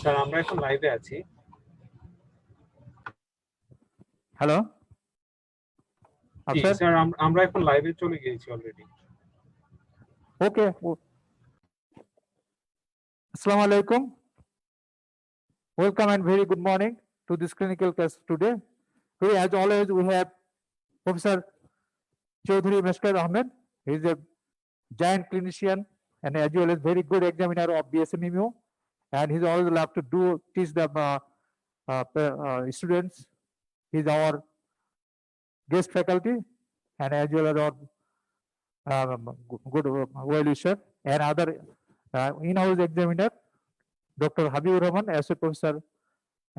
Sir আমরা এখন লাইভে আছি। হ্যালো জি স্যার আমরা এখন লাইভে চলে গিয়েছি অলরেডি। ওকে, আসসালামু আলাইকুম, welcome and very good morning to this clinical class today. Today, as always, we have Professor Chaudhary Mashkar Ahmed. He is a giant clinician and as well as very good examiner of BSMMU, and he's always love to teach the students. He's our guest faculty and as well as our good well-wisher and other in-house examiner, Dr. Habibur Rahman, Associate Professor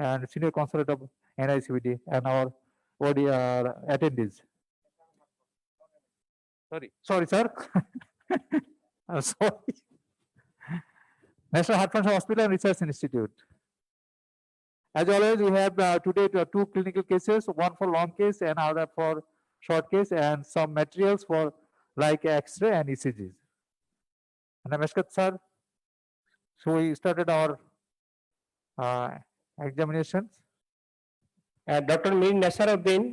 and Senior Consultant of NICVD, and our attendees. Sorry, sir. I'm sorry. National Heart Function Hospital and Research Institute. As always, we have today two clinical cases, one for long case and other for short case, and some materials for like X-ray and ECGs. Namaskar, sir. So we started our examinations. Dr. Mir Nasaruddin,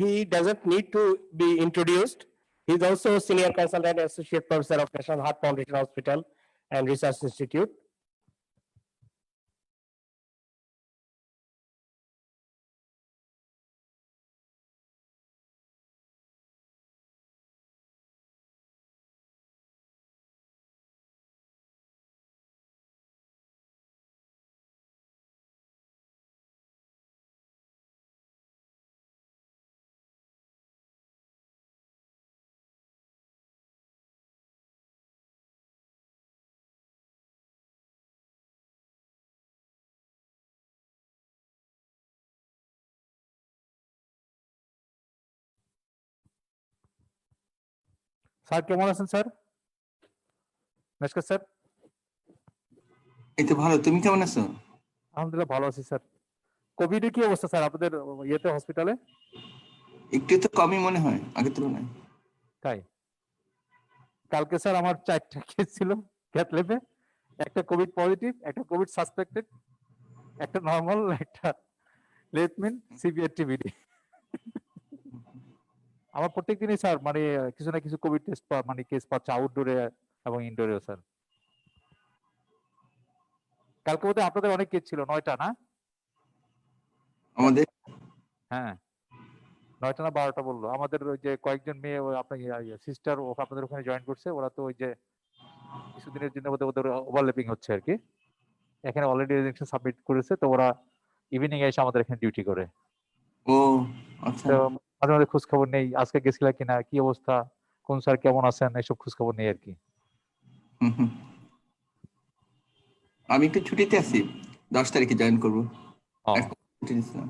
he doesn't need to be introduced. He's also Senior Consultant Associate Professor of National Heart Foundation Hospital and Research Institute. Sir কেমন আছেন sir? নমস্কার sir. এই তো ভালো, তুমি কেমন আছো? আলহামদুলিল্লাহ ভালো আছি স্যার। কোভিডের কি অবস্থা স্যার আপনাদের ইয়েতে হসপিটালে? একটু তো কমই মনে হয় আগের তুলনায়। তাই কালকে স্যার আমার 4টা কেস ছিল ক্যাথ ল্যাবে, একটা কোভিড পজিটিভ, একটা কোভিড সাসপেক্টেড, একটা নরমাল, একটা লেটমিন, সিভিয়ার টিবিডি। আমার প্রত্যেক দিনই স্যার মানে কিছু না কিছু কোভিড টেস্ট মানে কেস পাচ্ছে আউটডোরে এবং ইনডোরেও স্যার। কালকে বোধহয় আপনাদের অনেক কেস ছিল, 9টা না? আমাদের হ্যাঁ 9টা না 12টা বললো। আমাদের ওই যে কয়েকজন মেয়ে আপনার সিস্টার আপনাদের ওখানে জয়েন করছে, ওরা তো ওই যে কিছুদিনের জন্য ওদের ওভারল্যাপিং হচ্ছে আর কি। এখানে অলরেডি রেজিগনেশন সাবমিট করেছে, তো ওরা ইভিনিং এসে আমাদের এখানে ডিউটি করে। ও আচ্ছা, তো মাঝে মাঝে খোঁজ খবর নেই, আজকে গেছিলা কিনা, কি অবস্থা, কোন স্যার কেমন আছেন, এইসব খোঁজ খবর নেই আর কি। আমি একটু ছুটিতে আছি, 10 তারিখে জয়েন করবো। ও, এখন ছুটি নিছিলাম।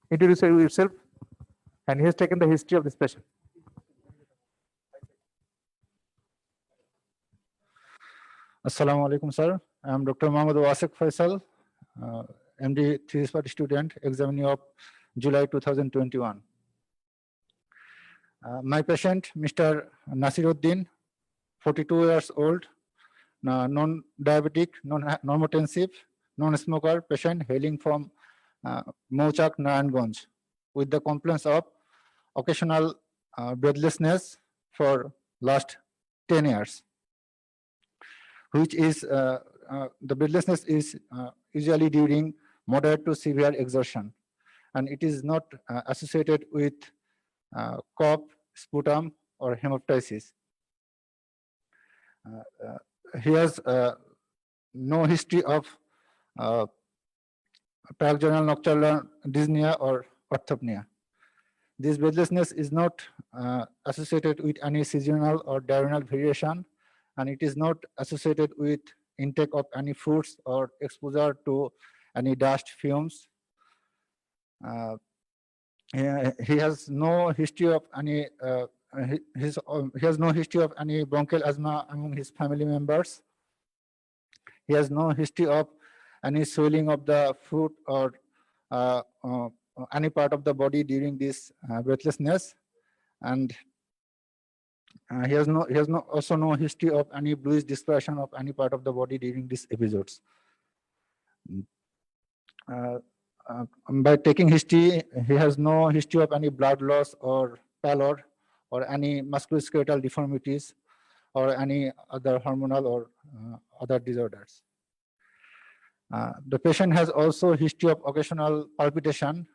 Introduce yourself, and he has taken the history of this patient. Assalamu alaikum, sir. I am Dr. Mohammad Wasik Faisal, MD 3 student, examinee of July 2021. My patient, Mr. Nasiruddin, 42 years old, non-diabetic, non-normotensive, non-smoker patient hailing from Mouchak, Narayanganj, with the complaints of occasional breathlessness for last 10 years. Which is the breathlessness is usually during moderate to severe exertion, and it is not associated with cough, sputum, or hemoptysis. He has no history of paroxysmal nocturnal dyspnea or orthopnea. This breathlessness is not associated with any seasonal or diurnal variation, and it is not associated with intake of any foods or exposure to any dust fumes. He has no history of any he has no history of any bronchial asthma among his family members. He has no history of any swelling of the foot or any part of the body during this breathlessness, and he has also no history of any bluish dispersion of any part of the body during these episodes. By taking history, he has no history of any blood loss or pallor or any musculoskeletal deformities or any other hormonal or other disorders. The patient has also history of occasional palpitation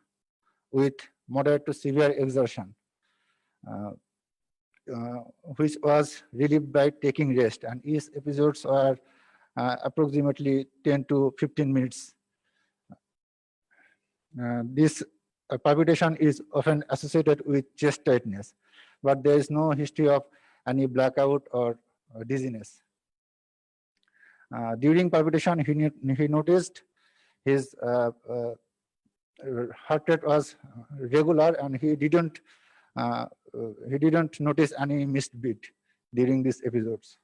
with moderate to severe exertion, which was relieved by taking rest, and each episodes are approximately 10 to 15 minutes. This palpitation is often associated with chest tightness, but there is no history of any blackout or dizziness. During palpitation, he noticed his heart rate was regular, and he didn't notice any missed beat during these episodes.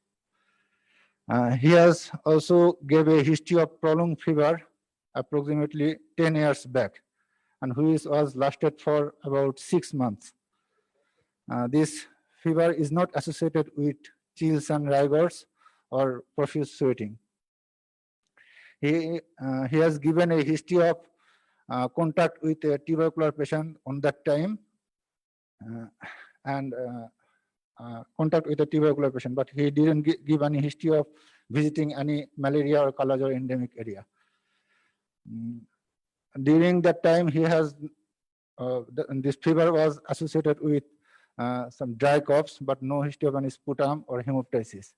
He has also gave a history of prolonged fever approximately 10 years back, and which was lasted for about 6 months. This fever is not associated with chills and rigors or profuse sweating. He has given a history of contact with a tubercular patient on that time, and contact with a tubercular patient, but he didn't give any history of visiting any malaria or Kalajor endemic area. During that time, he has this fever was associated with some dry coughs, but no history of any sputum or hemoptysis.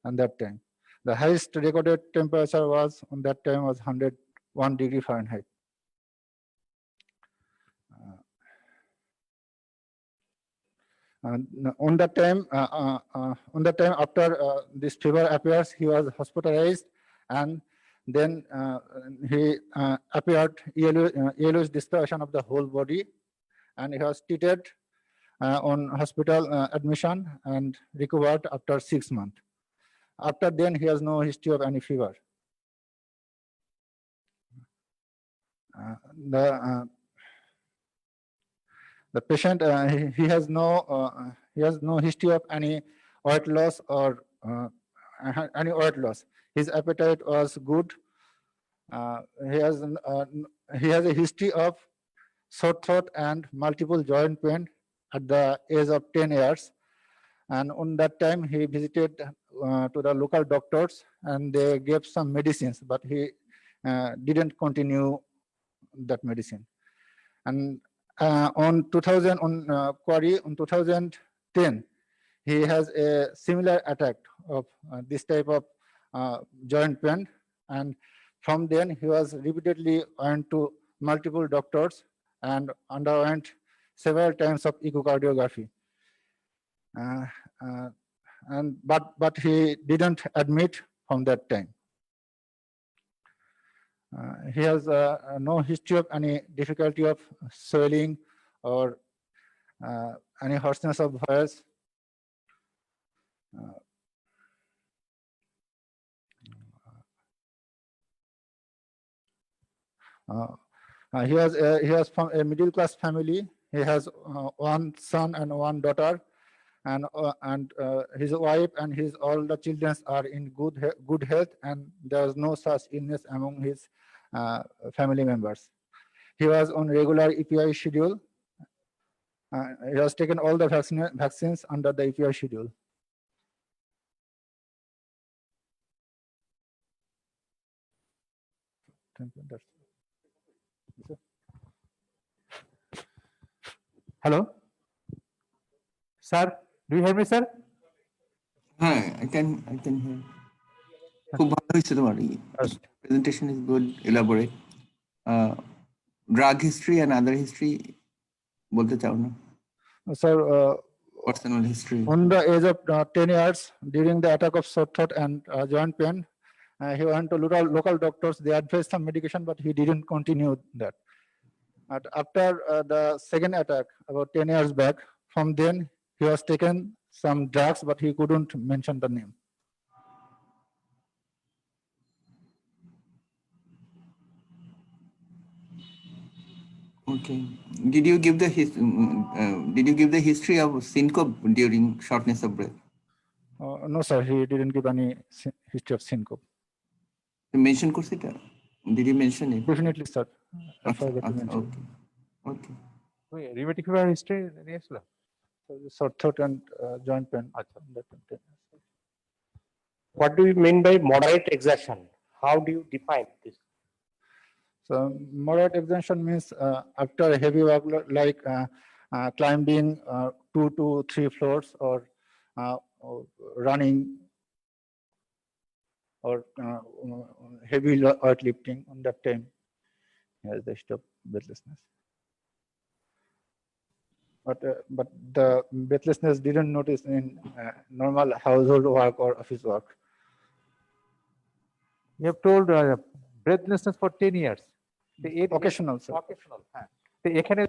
On that time, the highest recorded temperature was on that time was 101 degree Fahrenheit. On that time, after this fever appears, he was hospitalized, and then he appeared yellowish discoloration of the whole body, and he was treated on hospital admission and recovered after 6 months. After then, he has no history of any fever. The patient he has no history of any weight loss or any weight loss. His appetite was good. He has a history of sore throat and multiple joint pain at the age of 10 years. And on that time, he visited to the local doctors, and they gave some medicines, but he didn't continue that medicine. And on 2010, he has a similar attack of this type of joint pain, and from then he was repeatedly went to multiple doctors and underwent several times of echocardiography. But he didn't admit from that time. He has no history of any difficulty of swelling or any hoarseness of voice. He was from a middle class family. He has one son and one daughter, and his wife and his all the children are in good health, and there is no such illness among his family members. He was on regular EPI schedule. He has taken all the vaccines under the EPI schedule. Thank you. Hello, sir. Do you hear me, sir? হ্যাঁ, I can hear. খুব ভালো হয়েছে তোমার presentation is good, elaborate. Drug history and other history বলতে চাও না? Sir, Personal history. on the age of 10 years, during the attack of sore throat and joint pain, he went to local doctors. They advised some medication, but he didn't continue that. And after the second attack, about 10 years back, from then he was taken some drugs, but he couldn't mention the name. Okay. Did you give the history of syncope during shortness of breath? No, sir, he didn't give any history of syncope. Mention করছে এটা? Did you mention it? Definitely, sir. I আচ্ছা, forgot to আচ্ছা, mention. okay. Rheumatic fever history নিয়ে আসলো? So, sore throat and joint pain. আচ্ছা। What do you mean by moderate exertion? How do you define this? So moderate exertion means after a heavy work like climbing 2 to 3 floors or running or heavy weightlifting. On that time, he has the stop breathlessness. But the breathlessness didn't notice in normal household work or office work. You have told breathlessness for 10 years. Occasional, sir. Occasional, হ্যাঁ। তো এখানে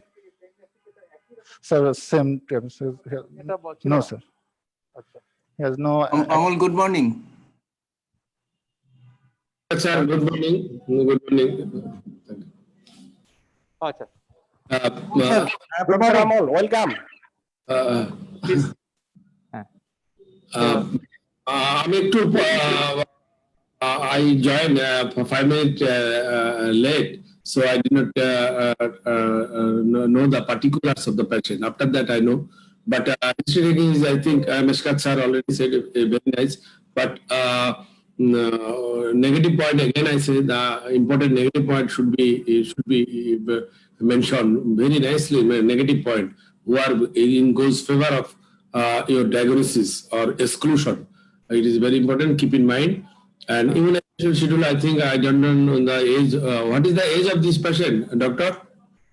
Sir, same term. So, এটা বলছিল no, না? sir. আচ্ছা। He has no. Amal, good morning. Sir, good morning. Good morning. আচ্ছা। Professor Amol, welcome. আমি একটু I joined 5 minutes late, so I did not know the particulars of the patient. After that, I know. But history taking is, I think, Meshkat sir already said very nice. But negative point again, I say the important negative point should be mentioned very nicely. Negative point, who are in goes favor of your diagnosis or exclusion. It is very important. Keep in mind. And immunization schedule, I think I don't know the age. What is the age of this patient, doctor?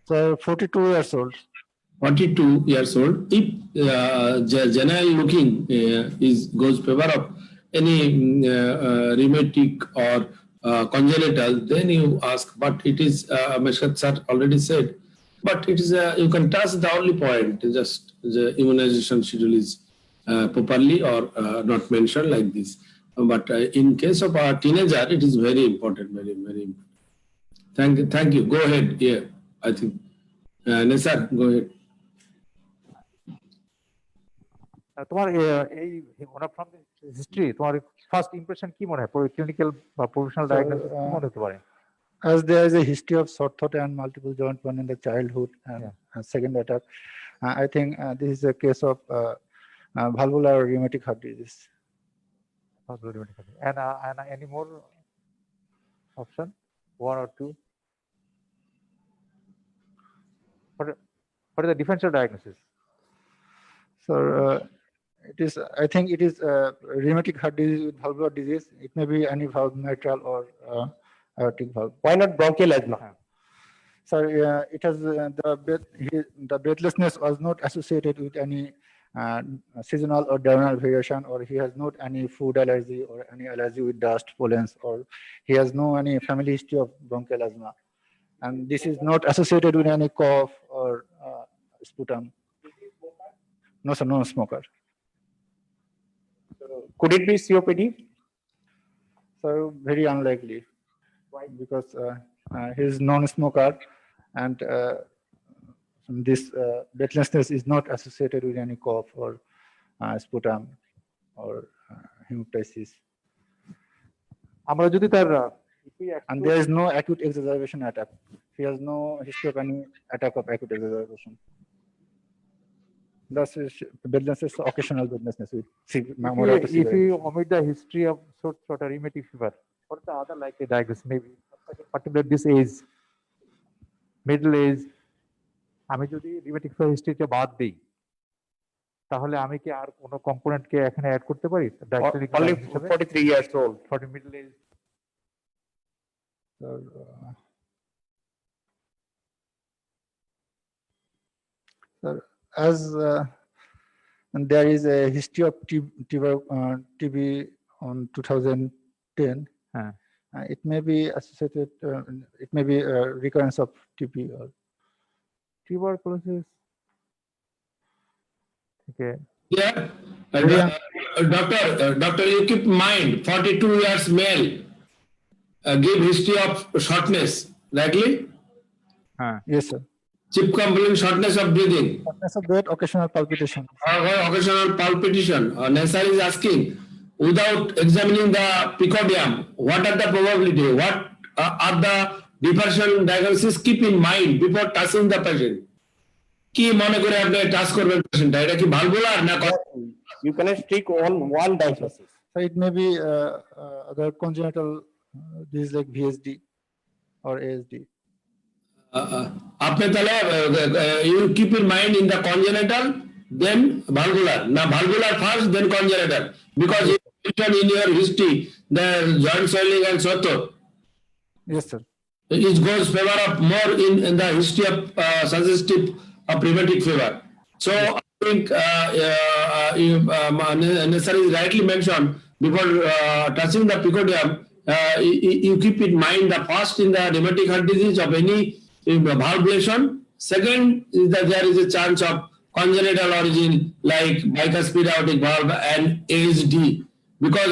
So 42 years old. 42 years old. If general looking goes favor of any rheumatic or congenital, then you ask. But it is Meshkat sir already said. But it is you can touch the only point. Just the immunization schedule is properly or not mentioned like this. But in case of our teenager, it is very important, very, very important. Thank you. Go ahead. Yeah, I think. Nesar, go ahead. তোমার এই ওনার from history তোমার first impression কি মনে হয় clinical বা professional diagnosis কি মনে হতে পারে? As there is a history of sore throat and multiple joint pain in the childhood and second attack, I think this is a case of valvular rheumatic heart disease. And any more option? One or two? What is the differential diagnosis? So it is. I think it is rheumatic heart disease with valvular disease. It may be any valve, mitral or aortic valve. Why not bronchial asthma? So it has the breathlessness was not associated with any seasonal or diurnal variation, or he has not any food allergy or any allergy with dust, pollens, or he has no any family history of bronchial asthma. And this is not associated with any cough or sputum. No, sir, no smoker. Could it be COPD? So very unlikely. Why? Because he is non-smoker, and this breathlessness is not associated with any cough or sputum or hemoptysis. আমরা যদি তার And there is no acute exacerbation attack. He has no history of any attack of acute exacerbation. Thus, breathlessness, occasional breathlessness with moderate to if severe. you omit the history of sort of rheumatic fever, what are the other likely diagnosis? Maybe particular this age, middle age. আমি যদি rheumatic fever historyটা বাদ দিই, তাহলে আমি কি আর কোনো কম্পোনেন্টকে এখানে add করতে পারি? Only 43 years old. 40 middle age. Sir, as and there is a history of TB on 2010, it may be associated. It may be a recurrence of TB or Tuberculosis. Okay. Yeah, doctor, you keep in mind, 42 years male, give history of shortness, likely? yes, sir. Chip complaint, shortness of breathing, Shortness of breath, occasional palpitation. occasional palpitation. Nessa is asking, without examining the picodium, what are the probability? What are the differential diagnosis? Keep in mind before touching the patient. কি মনে করে আপনি touch করবেন পেশেন্টটা, এটা কি valvular না? You cannot stick on one diagnosis. So it may be other congenital disease like VSD or ASD. আপনি তাহলে you keep in mind in the congenital, then valvular. Now valvular first, then congenital, because you mentioned in your history the joint swelling and so on. Yes, sir. It goes favor of more in the history of suggestive of rheumatic fever. So I think Nessar is rightly mentioned before touching the picodium. You keep in mind the first in the rheumatic heart disease of any valvulation. Second is that there is a chance of congenital origin like bicuspid aortic valve and ASD. Because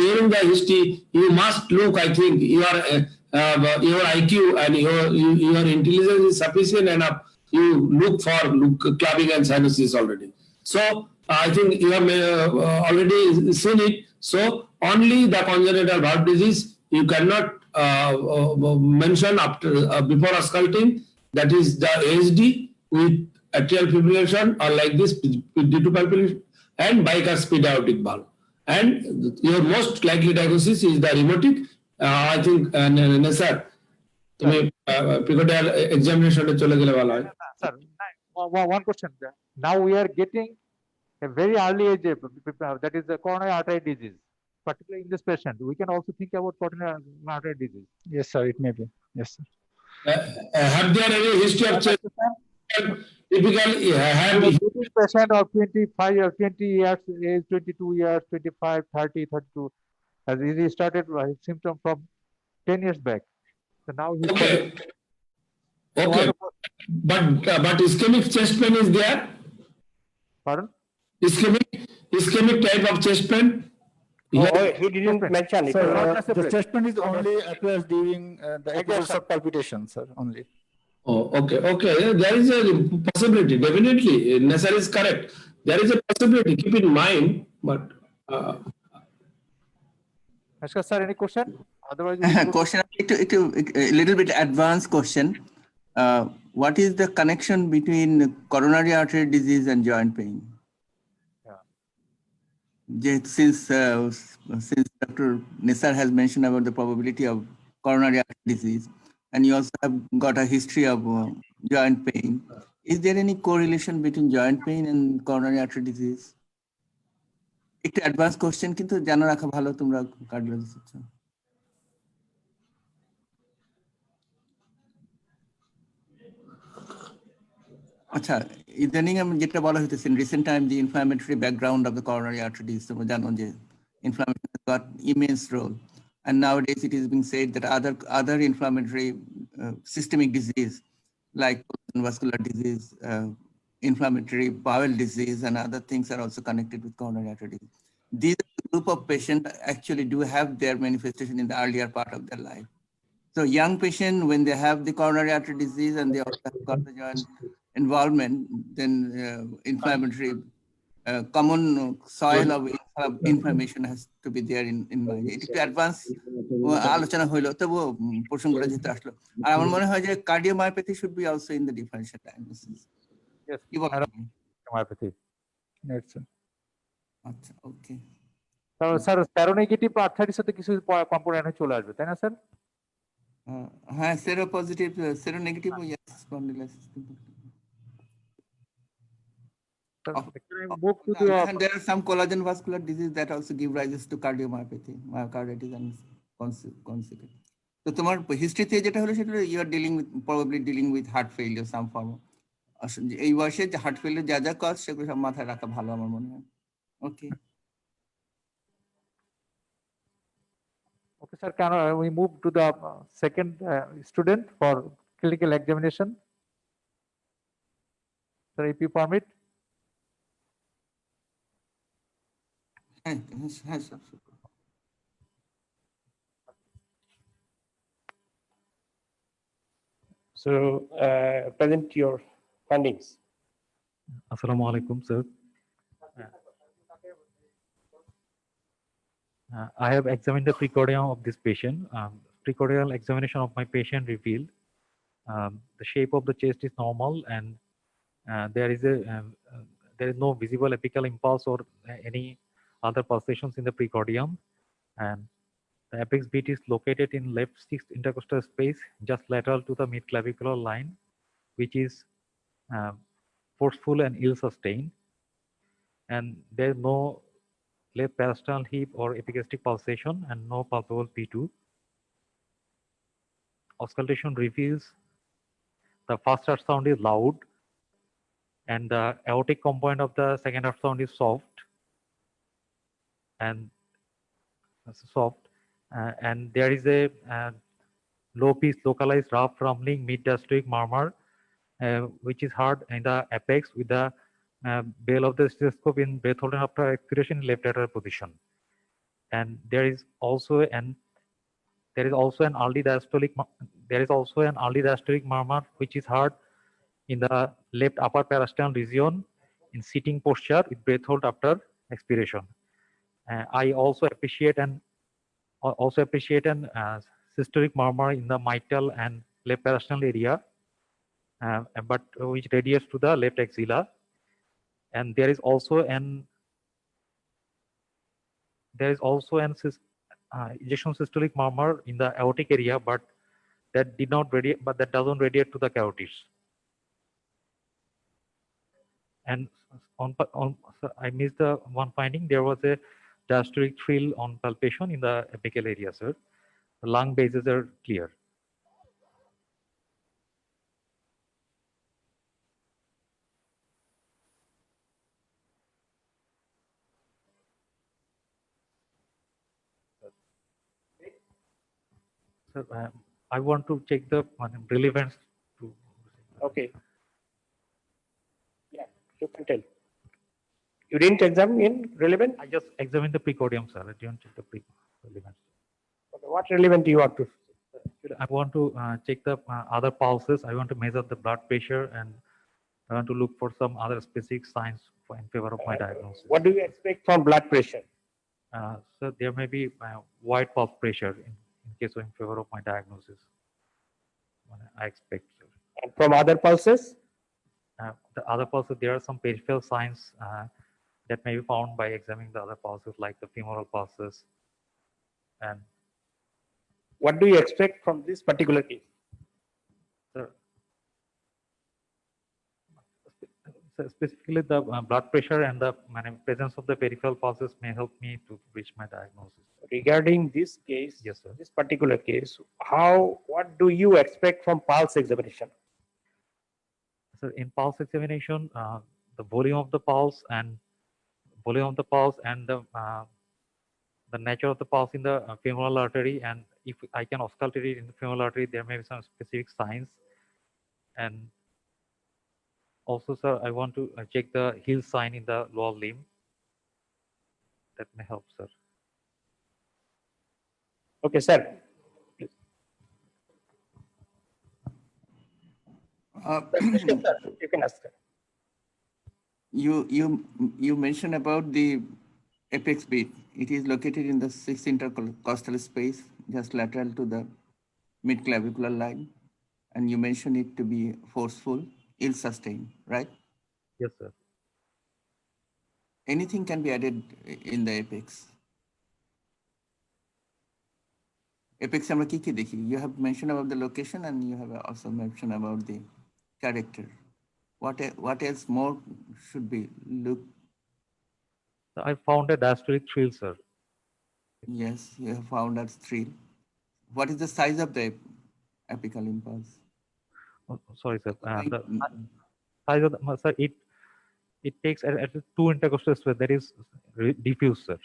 during the history, you must look. I think your IQ and your intelligence is sufficient enough. You look for clubbing and cyanosis already. So I think you have already seen it. So only the congenital valve disease you cannot mention after before ausculting. That is the ASD with atrial fibrillation or like this D2 palpation and bicuspid aortic valve. And your most likely diagnosis is the rheumatic. I think Nessar, তুমি picodial examination এ চলে গেলে ভালো হয়। Sir, one question. Now we are getting a very early age, that is the coronary artery disease, particularly in this patient. We can also think about coronary artery disease. Yes, sir. It may be. Yes, sir. Have there any history of typical This patient of 25 or 20 years age, 22 years, 25, 30, 32, as he started his symptom from 10 years back. So now he's okay, but ischemic chest pain is there? Pardon? Ischemic type of chest pain? He didn't mention it. So the chest pain is only appears during the episodes of palpitation, sir, only. Oh, okay. There is a possibility, definitely. Nessar is correct. There is a possibility. Keep in mind, but. Ashkar sir, any question? Otherwise, question, a little bit advanced question. What is the connection between coronary artery disease and joint pain? Since Dr. Nessar has mentioned about the probability of coronary artery disease, and you also have got a history of joint pain, is there any correlation between joint pain and coronary artery disease? একটু advance question, কিন্তু জানা রাখা ভালো তোমরা cardiologist. আচ্ছা, ইদানিং আমি যেটা বলা হইতেছে recent time the inflammatory background of the coronary arteries, তোমরা জানো যে inflammation has got immense role, and nowadays it is being said that other inflammatory systemic disease like vascular disease, inflammatory bowel disease, and other things are also connected with coronary artery disease. These group of patients actually do have their manifestation in the earlier part of their life. So young patient, when they have the coronary artery disease and they also have got the joint involvement, then inflammatory common soil of inflammation has to be there in mind. It একটু advance আলোচনা হইলো, তবুও প্রসঙ্গটা যেতে আসলো। আর আমার মনে হয় যে cardiomyopathy should be also in the differential diagnosis. Yes, কি বলেন? cardiomyopathy. That's আচ্ছা, ওকে। স্যার সেরোনেগেটিভ আর্থাইটিসের তো কিছু কম্পোনেন্ট চলে আসবে, তাই না স্যার? হ্যাঁ, seropositive, seronegative, yes, spondylosis. Move to the And there are some collagen vascular disease that also give rises to cardiomyopathy, myocarditis, and consequent. So তোমার হিস্ট্রি থেকে যেটা হলো সেটা you are probably dealing with heart failure some form. এই বয়সে যে heart failure যা যা কজ সেগুলো সব মাথায় রাখা ভালো আমার মনে হয়। ওকে। Okay, sir, can we move to the second student for clinical examination? Sir, if you permit. হ্যাঁ, হ্যাঁ sir. So present your findings. Assalamu alaikum, sir. I have examined the precordium of this patient. Precordial examination of my patient revealed the shape of the chest is normal, and there is no visible apical impulse or any other pulsations in the precordium, and the apex beat is located in left sixth intercostal space, just lateral to the mid-clavicular line, which is forceful and ill-sustained, and there is no left parasternal hip or epigastric pulsation and no palpable P2. Auscultation reveals the first ultrasound is loud, and the aortic component of the second ultrasound is soft, and there is a low pitch localized rough rumbling mid-diastolic murmur, which is heard in the apex with the bell of the stethoscope in breath holding after expiration in left lateral position. And there is also an early diastolic murmur which is heard in the left upper parasternal region in sitting posture with breath hold after expiration. I also appreciate an systolic murmur in the mitral and left parasternal area, but which radiates to the left axilla. And there is also an ejection systolic murmur in the aortic area, but that doesn't radiate to the carotids. And I missed the one finding. There was a diastolic thrill on palpation in the apical area, sir. The lung bases are clear. Sir, I want to check the relevance to. Okay. Yeah, you can tell. You didn't examine in relevant? I just examined the precordium, sir. I didn't check the relevance. Okay, what relevant do you want to? I want to check the other pulses. I want to measure the blood pressure, and I want to look for some other specific signs in favor of my diagnosis. What do you expect from blood pressure? So there may be wide pulse pressure in case of in favor of my diagnosis. I expect, sir. And from other pulses? The other pulses, there are some peripheral signs that may be found by examining the other pulses, like the femoral pulses. And what do you expect from this particular case? So specifically, the blood pressure and the presence of the peripheral pulses may help me to reach my diagnosis. Regarding this case, yes, sir. This particular case, what do you expect from pulse examination? So in pulse examination, the volume of the pulse and the nature of the pulse in the femoral artery, and if I can auscultate it in the femoral artery, there may be some specific signs. And also, sir, I want to check the heel sign in the lower limb. That may help, sir. Okay, sir. Question, sir. You can ask. Sir. You mentioned about the apex beat. It is located in the sixth intercostal space, just lateral to the mid-clavicular line. And you mentioned it to be forceful, ill-sustained, right? Yes, sir. Anything can be added in the apex. Apex আমরা কি কি দেখি? You have mentioned about the location and you have also mentioned about the character. What else more should be looked? So I found a diastolic thrill, sir. Yes, you have found that thrill. What is the size of the apical impulse? Oh, sorry, sir. The Mm, size of the, sir, it takes at least 2 intercostal space. That is diffuse, sir.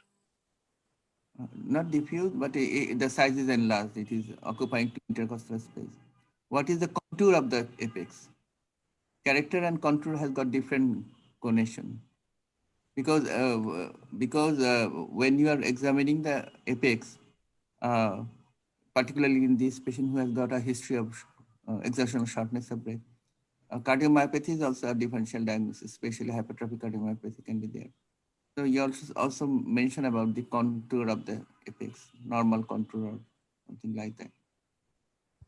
Not diffuse, but the size is enlarged. It is occupying 2 intercostal space. What is the contour of the apex? Character and contour has got different connotation. Because when you are examining the apex, particularly in this patient who has got a history of exertional shortness of breath, cardiomyopathy is also a differential diagnosis, especially hypertrophic cardiomyopathy can be there. So you also mentioned about the contour of the apex, normal contour or something like that.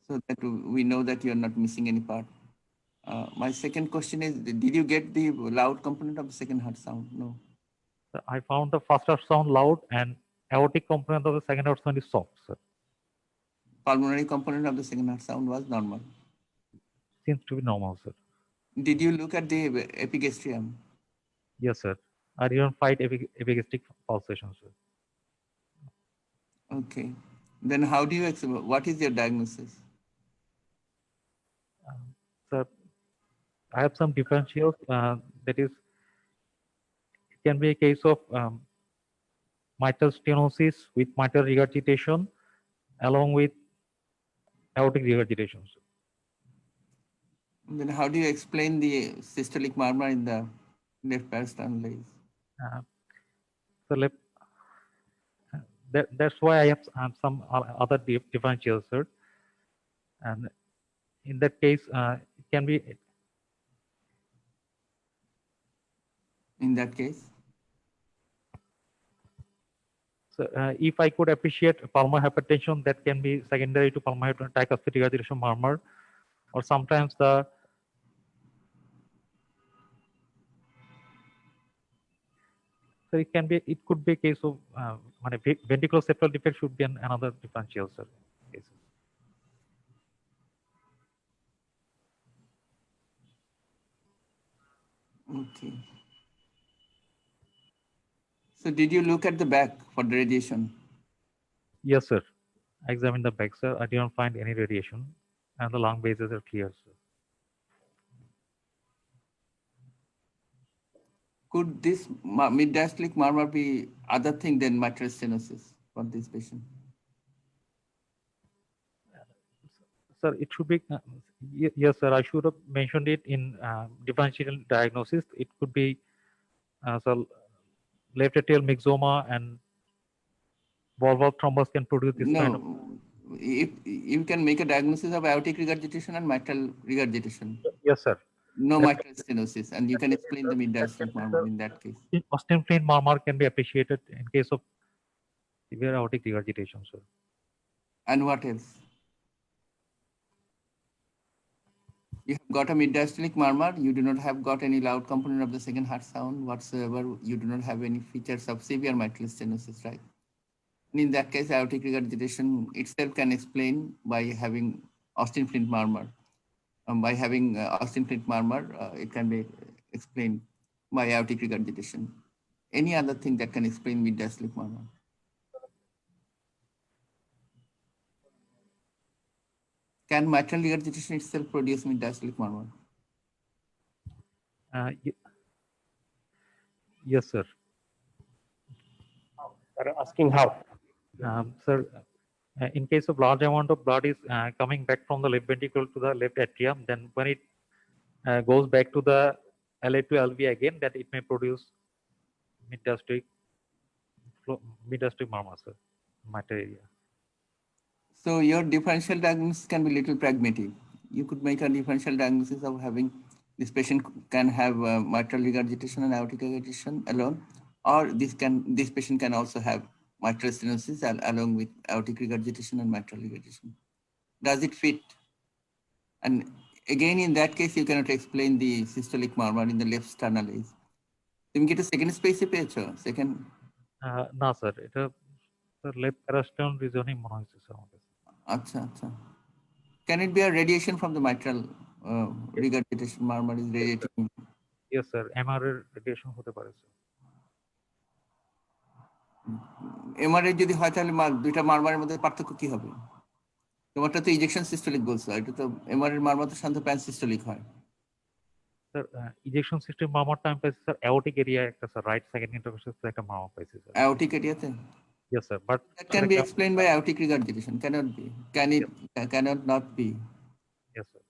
So that we know that you are not missing any part. My second question is, did you get the loud component of the second heart sound? No. So I found the first heart sound loud and aortic component of the second heart sound is soft, sir. Pulmonary component of the second heart sound was normal. Seems to be normal, sir. Did you look at the epigastrium? Yes, sir. I didn't find epigastric pulsation, sir. Okay. Then how do you, what is your diagnosis? Sir, I have some differentials. That is, it can be a case of mitral stenosis with mitral regurgitation along with aortic regurgitation, sir. Then how do you explain the systolic murmur in the left parasternal leads? So that's why I have some other differentials, sir. And in that case, it can be. In that case? So if I could appreciate pulmonary hypertension, that can be secondary to pulmonary tricuspid regurgitation murmur, or sometimes so it could be a case of ventricular septal defect should be another differential, sir. Okay. So did you look at the back for the radiation? Yes, sir. I examined the back, sir. I didn't find any radiation, and the lung bases are clear, sir. Could this mid-diastolic murmur be other thing than mitral stenosis for this patient? Sir, it should be, yes, sir. I should have mentioned it in differential diagnosis. It could be so left atrial myxoma and valvular thrombus can produce this kind of. If you can make a diagnosis of aortic regurgitation and mitral regurgitation. Yes, sir. No mitral stenosis, and you can explain the mid-diastolic murmur in that case. Austin Flint murmur can be appreciated in case of severe aortic regurgitation, sir. And what else? You have got a mid-diastolic murmur. You do not have got any loud component of the second heart sound whatsoever. You do not have any features of severe mitral stenosis, right? And in that case, aortic regurgitation itself can explain by having Austin Flint murmur. By having Austin Flint murmur, it can be explained by aortic regurgitation. Any other thing that can explain mid-diastolic murmur? Can mitral regurgitation itself produce mid-diastolic murmur? Yes, sir. Are asking how? Sir, in case of large amount of blood is coming back from the left ventricle to the left atrium, then when it goes back to the LA to LV again, that it may produce mid-gastric murmur, sir, mitral area. So your differential diagnosis can be little pragmatic. You could make a differential diagnosis of having this patient can have mitral regurgitation and aortic regurgitation alone, or this patient can also have mitral stenosis along with aortic regurgitation and mitral regurgitation. Does it fit? And again, in that case, you cannot explain the systolic murmur in the left sternal ace. তুমি কি এটা second স্পেসে পেয়েছো? Second না sir, এটা sir left প্যারাস্টার্ন রিজনই মনে হয়েছে sir আমাদের। আচ্ছা আচ্ছা। Can it be a radiation from the mitral regurgitation murmur is radiating? Yes sir, MR এর রেডিয়েশন হতে পারে স্যার। MR যদি হয় তাহলে দুইটা মারমারের মধ্যে পার্থক্য কি হবে? তোমারটা তো ইজেকশন সিস্টোলিক বলছো, এটা তো MR এর মারমার তো সাধারণত প্যান সিস্টোলিক হয়। স্যার ইজেকশন সিস্টেম মারমারটা আমি পাইছি স্যার অ্যাওর্টিক এরিয়া একটা স্যার রাইট সেকেন্ড ইন্টারফেসে একটা মারমার পাইছি স্যার। অ্যাওর্টিক এরিয়াতে? Yes sir, but that can be explained by aortic regurgitation. Cannot be. Can it? Cannot not be. Yes sir.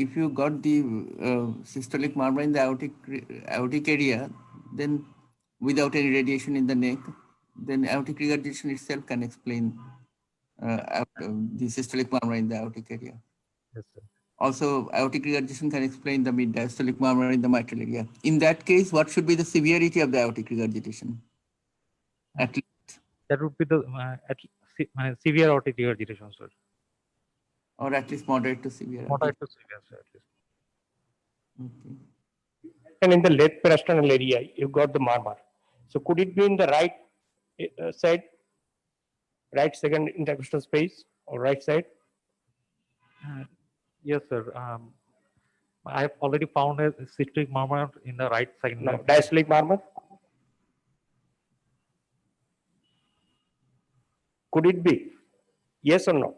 If you got the systolic murmur in the aortic area, then without any radiation in the neck, then aortic regurgitation itself can explain the systolic murmur in the aortic area. Yes sir. Also, aortic regurgitation can explain the mid-diastolic murmur in the mitral area. In that case, what should be the severity of the aortic regurgitation? At least, that would be the severe aortic regurgitation, sir. or at least moderate to severe. Moderate to severe, sir, at least. Okay. And in the left parasternal area, you got the murmur. So could it be in the right side, right second intercostal space, or right side? Yes, sir. I have already found a systolic murmur in the right side. No, diastolic murmur. Could it be? Yes or no?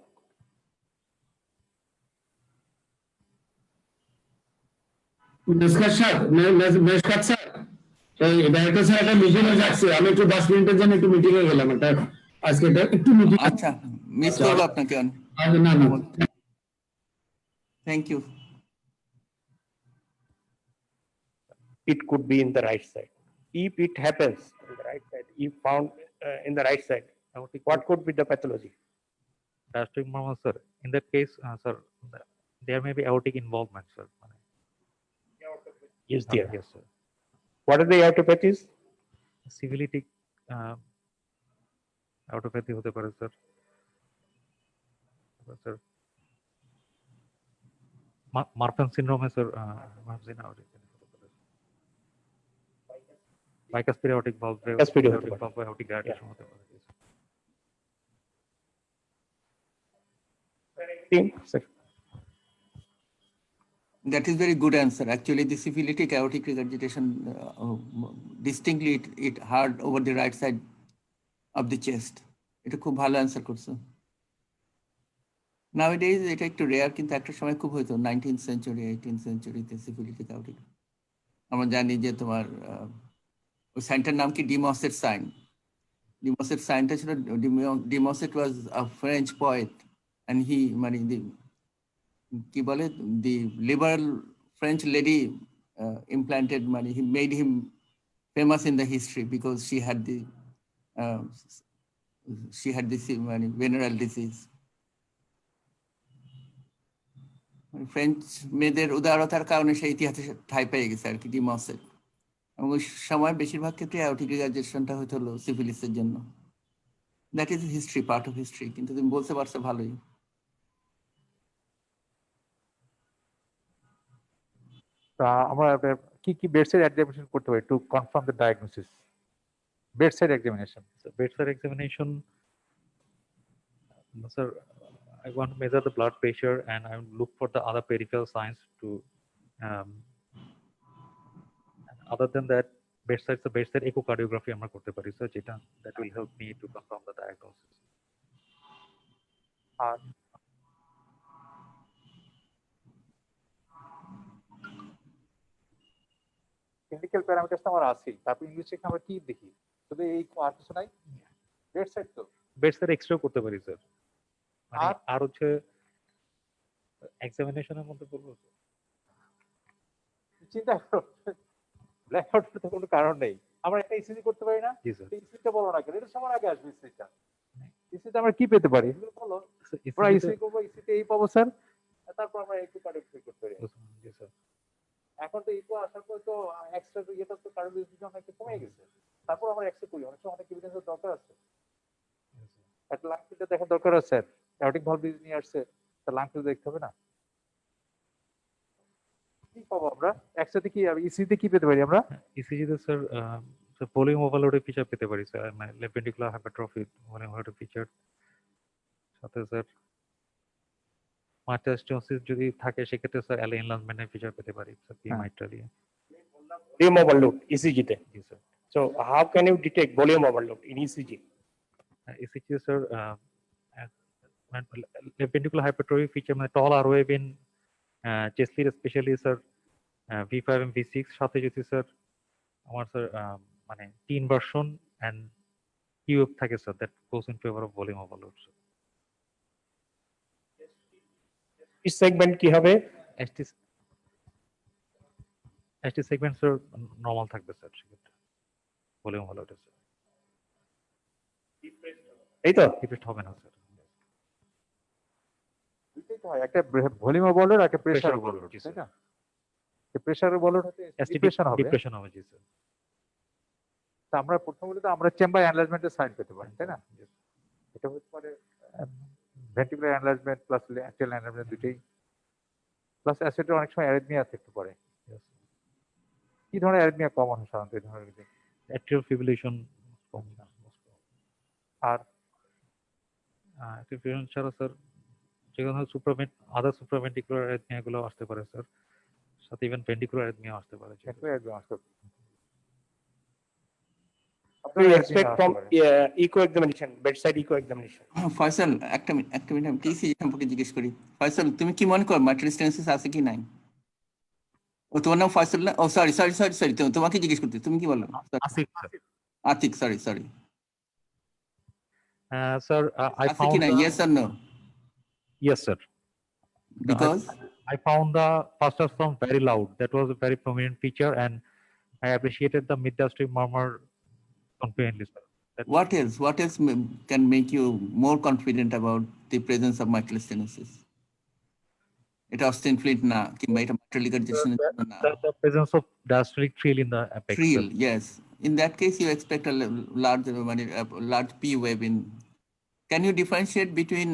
Mishkat sir, director sir একটা meeting এ যাচ্ছে, আমি একটু 10 মিনিটের জন্য একটু meeting এ গেলাম, একটা আজকে একটু মিটিং। আচ্ছা, মিস করব আপনাকে। না না, thank you. It could be in the right side. If it happens in the right side, if found in the right side, what could be the pathology? Diastolic murmur, sir. In that case, sir, there may be aortic involvement, sir. Yes, dear. Yes, sir. What are the aortopathies? Syphilitic aortopathy হতে পারে sir. Sir Marfan সিনড্রোমে sir margin aortic হতে পারে। bicuspid aortic valve aortic dilatation হতে পারে। That is very good answer. Actually, the syphilitic aortic regurgitation distinctly it hard over the right side of the chest. এটা খুব ভালো answer করছো। Nowadays এটা একটু রেয়ার, কিন্তু একটা সময় খুব হইতো 19th century 18th centuryতে syphilitic aortic। আমরা জানি যে তোমার ওই সাইনটার নাম কি ডিমসেট সাইন। ডিমসেট সাইনটা ছিল, ডিমসেট ওয়াজ আ ফ্রেঞ্চ পোয়েট and he মানে কি বলে the liberal French lady implanted money. He made him famous in the history because she had this venereal disease. French মেয়েদের উদারতার কারণে সেই ইতিহাসে ঠাঁই পেয়ে গেছে আর কি ডিমসেট। এবং ওই সময় বেশিরভাগ ক্ষেত্রে অ্যাওর্টিক রিগার্জেশনটা হতো সিফিলিসের জন্য। That is history, part of history. কিন্তু তুমি বলতে পারছো ভালোই। আমরা কি কি বেডসাইড এক্সামিনেশন করতে পারি to confirm the diagnosis? Bedside examination. So bedside examination, sir, I want to measure the blood pressure and I will look for the other peripheral signs to. Other than that, bedside echocardiography আমরা করতে পারি sir, যেটা that will help me to confirm the diagnosis. Clinical parameters তো আমার আছেই, তারপর English check আমরা কি দেখি শুধু এই আর কিছু নাই, বেড সাইড তো বেড স্যার এক্সট্রা করতে পারি স্যার, মানে আর? আর হচ্ছে এক্সামিনেশনের মধ্যে বলবো তো? চিন্তা করো, ব্ল্যাক আউটের তো কোনো কারণ নেই, আমরা একটা ইসিজি করতে পারি না? জি স্যার। ইসিজিটা বলো না কেন, এটা সবার আগে আসবে ইসিজিটা। ইসিজিতে আমরা কি পেতে পারি এগুলো বলো, আমরা ইসিজি করবো, ইসিতে এই পাবো স্যার, তারপর আমরা একটু কার্ডিও করতে পারি। জি স্যার। এখন তো ইকো আসার পর তো এক্সট্রা ইয়েটা তো কার্ডিও অনেকটা কমে গেছে, তারপর আমরা এক্সট্রা করি, অনেক সময় অনেক এভিডেন্সের দরকার আছে, একটা লাং ফিল্টার দেখার দরকার আছে, অ্যাওরিক ভালভ নিয়ে আসছে, তা লাং ফিল্টার দেখতে হবে না? কি পাবো আমরা একসাথে, কি ইসিতে কি পেতে পারি আমরা? ইসিজিতে স্যার ভলিউম ওভারলোডের ফিচার পেতে পারি স্যার, মানে left ventricular hypertrophy volume overload feature, সাথে স্যার মাইট্রাল স্টেনোসিস যদি থাকে সেক্ষেত্রে স্যার অ্যালে এনলার্জমেন্টের ফিচার পেতে পারি sir P mitrale. Volume overload, ECG তে। জি sir. So how can you detect volume overload in ECG? ECG sir left ventricular hypertrophy feature মানে tall R wave in chest lead specially sir V5 এবং V6, সাথে যদি sir আমার sir মানে T inversion and Q থাকে sir, that goes in favour of volume overload. Each segment কি হবে? ST segment sir normal থাকবে স্যার, সেক্ষেত্রে ভলিউম ওভারলোড স্যার এই তো? ডিফেক্ট হবে না স্যার। দুইটাই তো হয়, একটা ভলিউম ওভারলোড আর একটা প্রেসার Pressure ওভারলোড, overload, জি তাই স্যার। না? প্রেসার ওভারলোড হতে ডিপ্রেশন হবে, ডিপ্রেশন হবে, জি স্যার। তা আমরা প্রথমত তো আমরা চেম্বার এনলার্জমেন্টের সাইন পেতে পারি, তাই না? এটা হতে পারে ventricular enlargement plus atrial enlargement দুটেই, প্লাস অ্যাসিডের অনেক সময় অ্যারিথমিয়া থাকতে পারে। কি ধরনের অ্যারিথমিয়া কমন হয় সাধারণত এই ধরনের রোগীদের? অ্যাট্রিয়াল ফিব্রিলেশন আর অ্যাট্রিয়াল ফিব্রিলেশন ছাড়া স্যার যেখানে আদার সুপ্রাভেন্ট্রিকুলার অ্যারিথমিয়া গুলো আসতে পারে স্যার, সাথে ইভেন ভেন্ট্রিকুলার অ্যারিথমিয়া আসতে পারে। We expect from echo examination, bedside echo examination. Faisal একটা মিনিট আমি টিসিজি সম্পর্কে জিজ্ঞেস করি। ফয়সাল তুমি কি মনে করো মাইট্রাল স্টেনোসিস আছে কি নাই? ও তোমার নাম ফয়সাল না? ও সরি সরি সরি সরি, তোমাকে জিজ্ঞেস করতে, তুমি কি বলো? Asif sir. Atik, sorry sorry. Sir, I আছে কি found না? Yes or no? yes, sir. Because I found the first sound very loud. That was a very prominent feature, and I appreciated the mid-diastolic murmur confidently, sir. what else can make you more confident about the presence of mitral stenosis? এটা Austin fleet না, কিংবা এটা mitral regurgitation না। The presence of diastolic trill in the apex. Trill, Sir. yes. In that case, you expect a large P wave in. Can you differentiate between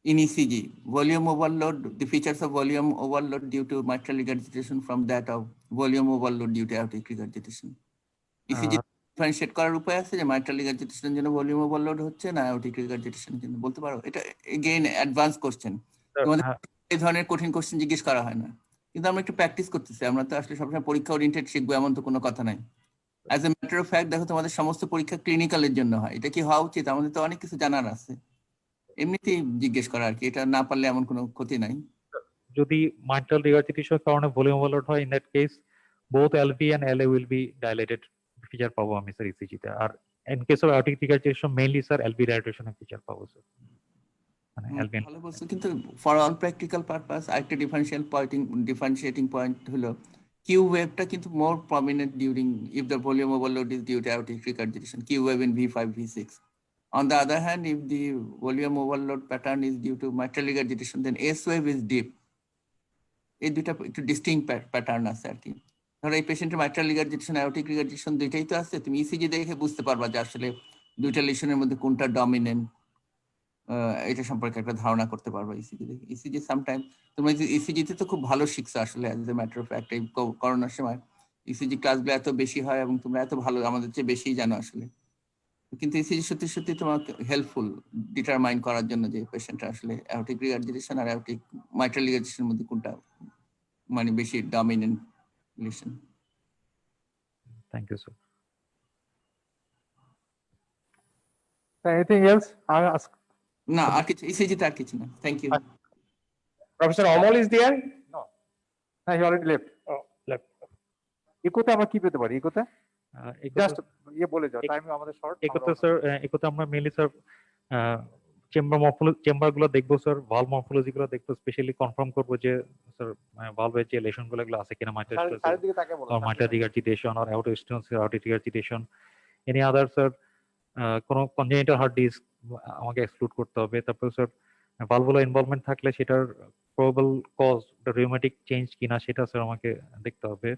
in ECG volume overload, the features of volume overload due to mitral regurgitation from that of volume overload due to aortic regurgitation? ECG differentiate করার উপায় আছে যে mitral regurgitation এর জন্য volume overload হচ্ছে না aortic regurgitation এর জন্য, বলতে পারো? এটা এগেইন অ্যাডভান্স কোশ্চেন, তোমাদের এই ধরনের কঠিন কোশ্চেন জিজ্ঞেস করা হয় না, কিন্তু আমরা একটু প্র্যাকটিস করতেছি। আমরা তো আসলে সবসময় পরীক্ষা ওরিয়েন্টেড শিখবো এমন তো কোনো কথা নাই। As a matter of fact দেখো, তোমাদের সমস্ত পরীক্ষা ক্লিনিক্যালের জন্য হয়, এটা কি হওয়া উচিত? আমাদের তো অনেক কিছু জানার আছে, এমনিতেই জিজ্ঞেস করা আর কি, এটা না পারলে এমন কোনো ক্ষতি নাই। যদি mitral regurgitation কারণে ভলিউম ওভারলোড হয়, in that case both LV and LA will be dilated feature পাবো আমি স্যার ECG তে। আর in case of aortic regurgitation mainly sir LV dilatation এর ফিচার পাবো স্যার, মানে LV। ভালো বলছো, কিন্তু ফর অল প্র্যাকটিক্যাল পারপাস আরেকটা ডিফারেন্সিয়েটিং পয়েন্ট হলো Q ওয়েভটা কিন্তু more prominent during if the volume overload is due to aortic regurgitation, Q wave in V5 V6. On the other hand, if the volume overload pattern is due to mitral regurgitation, then S wave is deep. এই দুইটা একটু distinct pattern আছে আর কি। ধরো এই পেশেন্টের mitral regurgitation, aortic regurgitation দুইটাই তো আছে, তুমি ইসিজি দেখে বুঝতে পারবা যে আসলে দুইটা লিশনের মধ্যে কোনটা ডমিনেন্ট, এটা সম্পর্কে একটা ধারণা করতে পারবা ইসিজি দেখে। ইসিজি সামটাইম তোমরা ইসিজিতে তো খুব ভালো শিখছো আসলে, as a matter of fact এই করোনার সময় ইসিজি ক্লাসগুলো এত বেশি হয় এবং তোমরা এত ভালো, আমাদের চেয়ে বেশিই জানো আসলে। কিন্তু ইসিজি সত্যি সত্যি তোমাকে হেল্পফুল ডিটারমাইন করার জন্য যে পেশেন্টটা আসলে aortic regurgitation আর aortic mitral regurgitation মধ্যে কোনটা মানে বেশি dominant lesion. Thank you, sir. anything else? I ask. না আর কিছু, ইসিজিতে আর কিছু না। Thank you. Professor Amol is there? No, he already left. Oh, left. ইকোতে আমরা কি পেতে পারি? ইকোতে এগুলো- জাস্ট ইয়ে বলে যাও, টাইম আমাদের শর্ট। এগুলোতে স্যার এগুলোতে আমরা মেইনলি স্যার চেম্বার গুলো দেখবো স্যার, ভালভ মরফোলজি গুলো দেখবো, স্পেশালি কনফার্ম করবো যে স্যার ভালভের যে লেশন গুলো এগুলো আছে কিনা, সাইডের দিকে তাকে বলো। or mitral regurgitation or aortic regurgitation, any other sir কোনো congenital heart disease আমাকে এক্সক্লুড করতে হবে। তারপর স্যার ভালভুলার ইনভলভমেন্ট থাকলে সেটার প্রবাবল কজ রিউমেটিক চেঞ্জ কিনা সেটা স্যার আমাকে দেখতে হবে।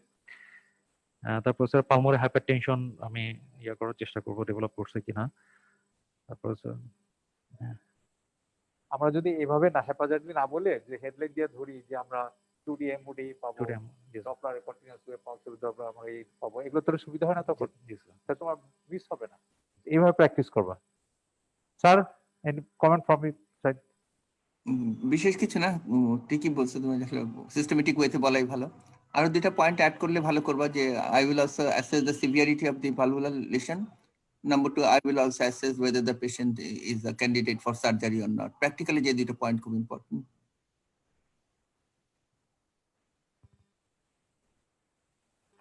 তারপর স্যার পালমোনারি হাইপারটেনশন আমি ইয়া করার চেষ্টা করব, ডেভেলপ করছে কিনা। তারপর স্যার আমরা যদি এভাবে না হ্যাপাজার্ডলি না বলে যে হেডলাইন দিয়ে ধরি যে আমরা 2D MOD পাবো, Doppler continuous wave pulse Doppler আমরা এই পাবো, এগুলো তোর সুবিধা হয় না তখন? তাহলে তোমার মিস হবে না, এইভাবে প্র্যাকটিস করবা। Sir any comment from you side? বিশেষ কিছু না, ঠিকই বলছো তুমি, আসলে সিস্টেমেটিক ওয়েতে বলাই ভালো। আরো দুইটা পয়েন্ট অ্যাড করলে ভালো করবা, যে I will also assess the severity of the valvular lesion. Number two, I will also assess whether the patient is a candidate for surgery or not. Practically, যে দুটো পয়েন্ট খুব important.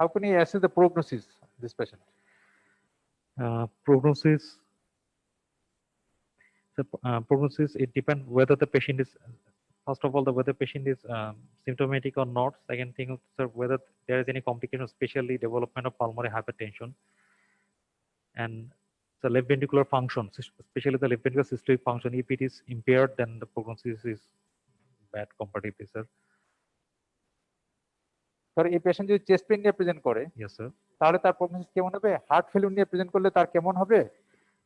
How can you assess the prognosis of this patient? Prognosis, it depends whether the patient is, first of all, whether the patient is symptomatic or not. Second thing, sir, whether there is any complication, especially development of pulmonary hypertension, and the left ventricular function, especially the left ventricular systolic function. If it is impaired, then the prognosis is bad comparatively, sir. Sir এই patient যদি chest pain নিয়ে present করে, Yes, sir. তাহলে তার prognosis কেমন হবে? Heart failure নিয়ে present করলে তার কেমন হবে,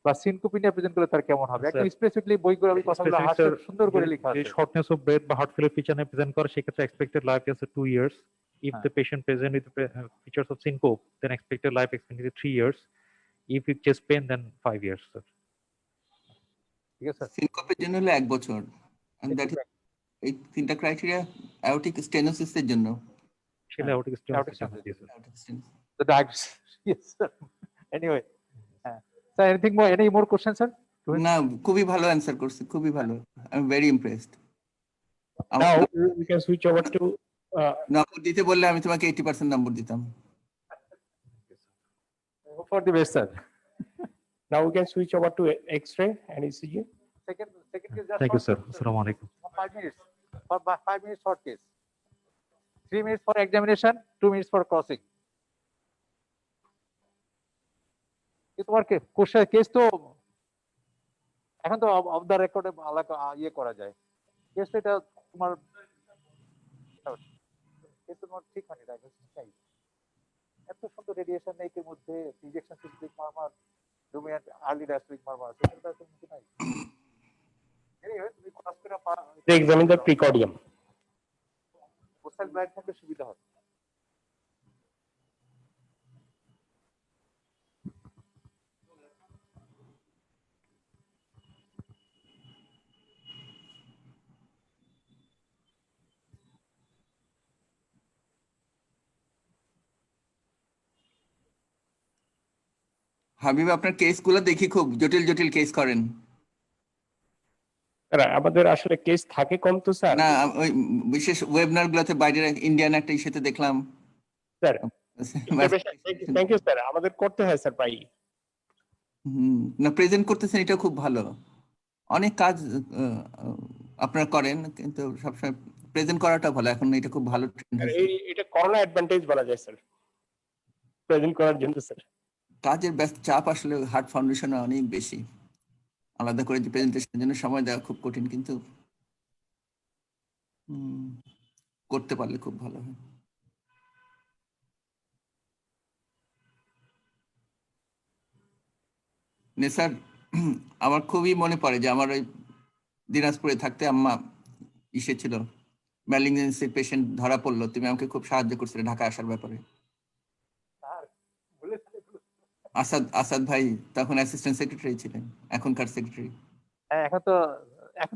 বা সিনকোপি নিয়ে প্রেজেন্ট করলে তার কেমন হবে? একদম স্পেসিফিকলি বইগুলো আমি কথাগুলো হাসে সুন্দর করে লেখা আছে। Shortness of breath বা heart failure feature নিয়ে প্রেজেন্ট করে, সেক্ষেত্রে expected life is 2 years. If the patient present with features of syncope, then expected life expectancy is 3 years. If with chest pain, then 5 years, sir. ঠিক আছে sir? সিনকোপের জন্য হলো 1 বছর, and that is এই তিনটা ক্রাইটেরিয়া অ্যাওরটিক স্টেনোসিসের জন্য। Actually, aortic Aortic stenosis. stenosis. Yes, sir. Aortic stenosis। The diagnosis. Yes, sir. Anyway. Sir, anything more? Any more questions, sir? না, খুবই ভালো অ্যান্সার করছে, খুবই ভালো। I am very impressed. Now we can switch over to নম্বর দিতে বললে আমি তোমাকে 80% নম্বর দিতাম। Hope for the best, sir. now we can switch over to X-ray and ECG. Second case just Thank you, sir. short, Assalamu alaikum. 5 minutes. For 5 minutes short case. 3 minutes for examination, 2 minutes for crossing. তোমার case তো এখন তো of the রেকর্ডে আলাদা ইয়ে করা যায়। Case এটা তোমার কেস তোমার ঠিক হয়নি, ডায়াগনোসিস নাই। এত সুন্দর রেডিয়েশন নেই এর মধ্যে, ইনজেকশন সিস্টেম মারমার, ডোমিনেন্ট আর্লি ডায়াস্ট্রিক মারমার, সেটা তো কিছু নাই। এনিওয়ে তুমি ক্রস করে They examine the precordium. Postal blood থাকলে সুবিধা হবে। হাবিব, আপনার কেসগুলো দেখি খুব জটিল জটিল কেস করেন। আমাদের আসলে কেস থাকে কম তো স্যার। না, ওই বিশেষ ওয়েবিনার গুলোতে বাইরে ইন্ডিয়ান একটা ইস্যুতে দেখলাম স্যার থ্যাংক ইউ স্যার, আমাদের করতে হয় স্যার প্রায়। না, প্রেজেন্ট করতেছেন, এটা খুব ভালো। অনেক কাজ আপনারা করেন, কিন্তু সবসময় প্রেজেন্ট করাটা ভালো। এখন এটা খুব ভালো ট্রেন্ড। এটা করোনা অ্যাডভান্টেজ বলা যায় স্যার, প্রেজেন্ট করার জন্য স্যার। কাজের ব্যস্ত চাপ আসলে হার্ট ফাউন্ডেশনে অনেক বেশি, আলাদা করে যে প্রেজেন্টেশনের জন্য সময় দেওয়া খুব কঠিন, কিন্তু করতে পারলে খুব ভালো হয়। স্যার, আমার খুবই মনে পড়ে যে আমার ওই দিনাজপুরে থাকতে আম্মা ইসে ছিল, ম্যালিগনেন্সির পেশেন্ট ধরা পড়লো, তুমি আমাকে খুব সাহায্য করছিলে ঢাকা আসার ব্যাপারে। আসাদ ভাই তখন অ্যাসিস্ট্যান্ট সেক্রেটারি ছিলেন, এখনকার সেক্রেটারি। হ্যাঁ, এখন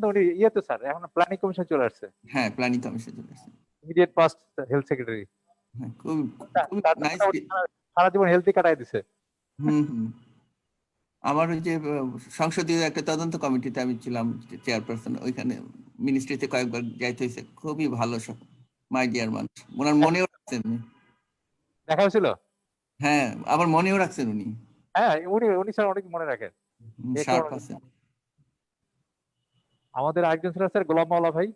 তো উনি ইয়েতে স্যার, এখন প্ল্যানিং কমিশন চলে আসছে। হ্যাঁ, প্ল্যানিং কমিশন চলে আসছে। Immediate past health secretary. হ্যাঁ, খুব নাইস। সারা জীবন হেলথই কাটাই দিছে। আমার ওই যে সংসদীয় একটা তদন্ত কমিটিতে আমি ছিলাম চেয়ারপারসন, ওইখানে মিনিস্ট্রিতে কয়েকবার যাইতে হয়েছে। খুবই ভালো সব, মাই ডিয়ার মানুষ, ওনার মনেও রাখছেন। দেখা হয়েছিল? হ্যাঁ, আবার মনেও রাখছেন উনি। হ্যাঁ, উনি স্যার অনেক মনে রাখেন। একটু শার্প মনে- আছে। আমাদের আরেকজন ছিল স্যার গোলাম মাওলা ভাই।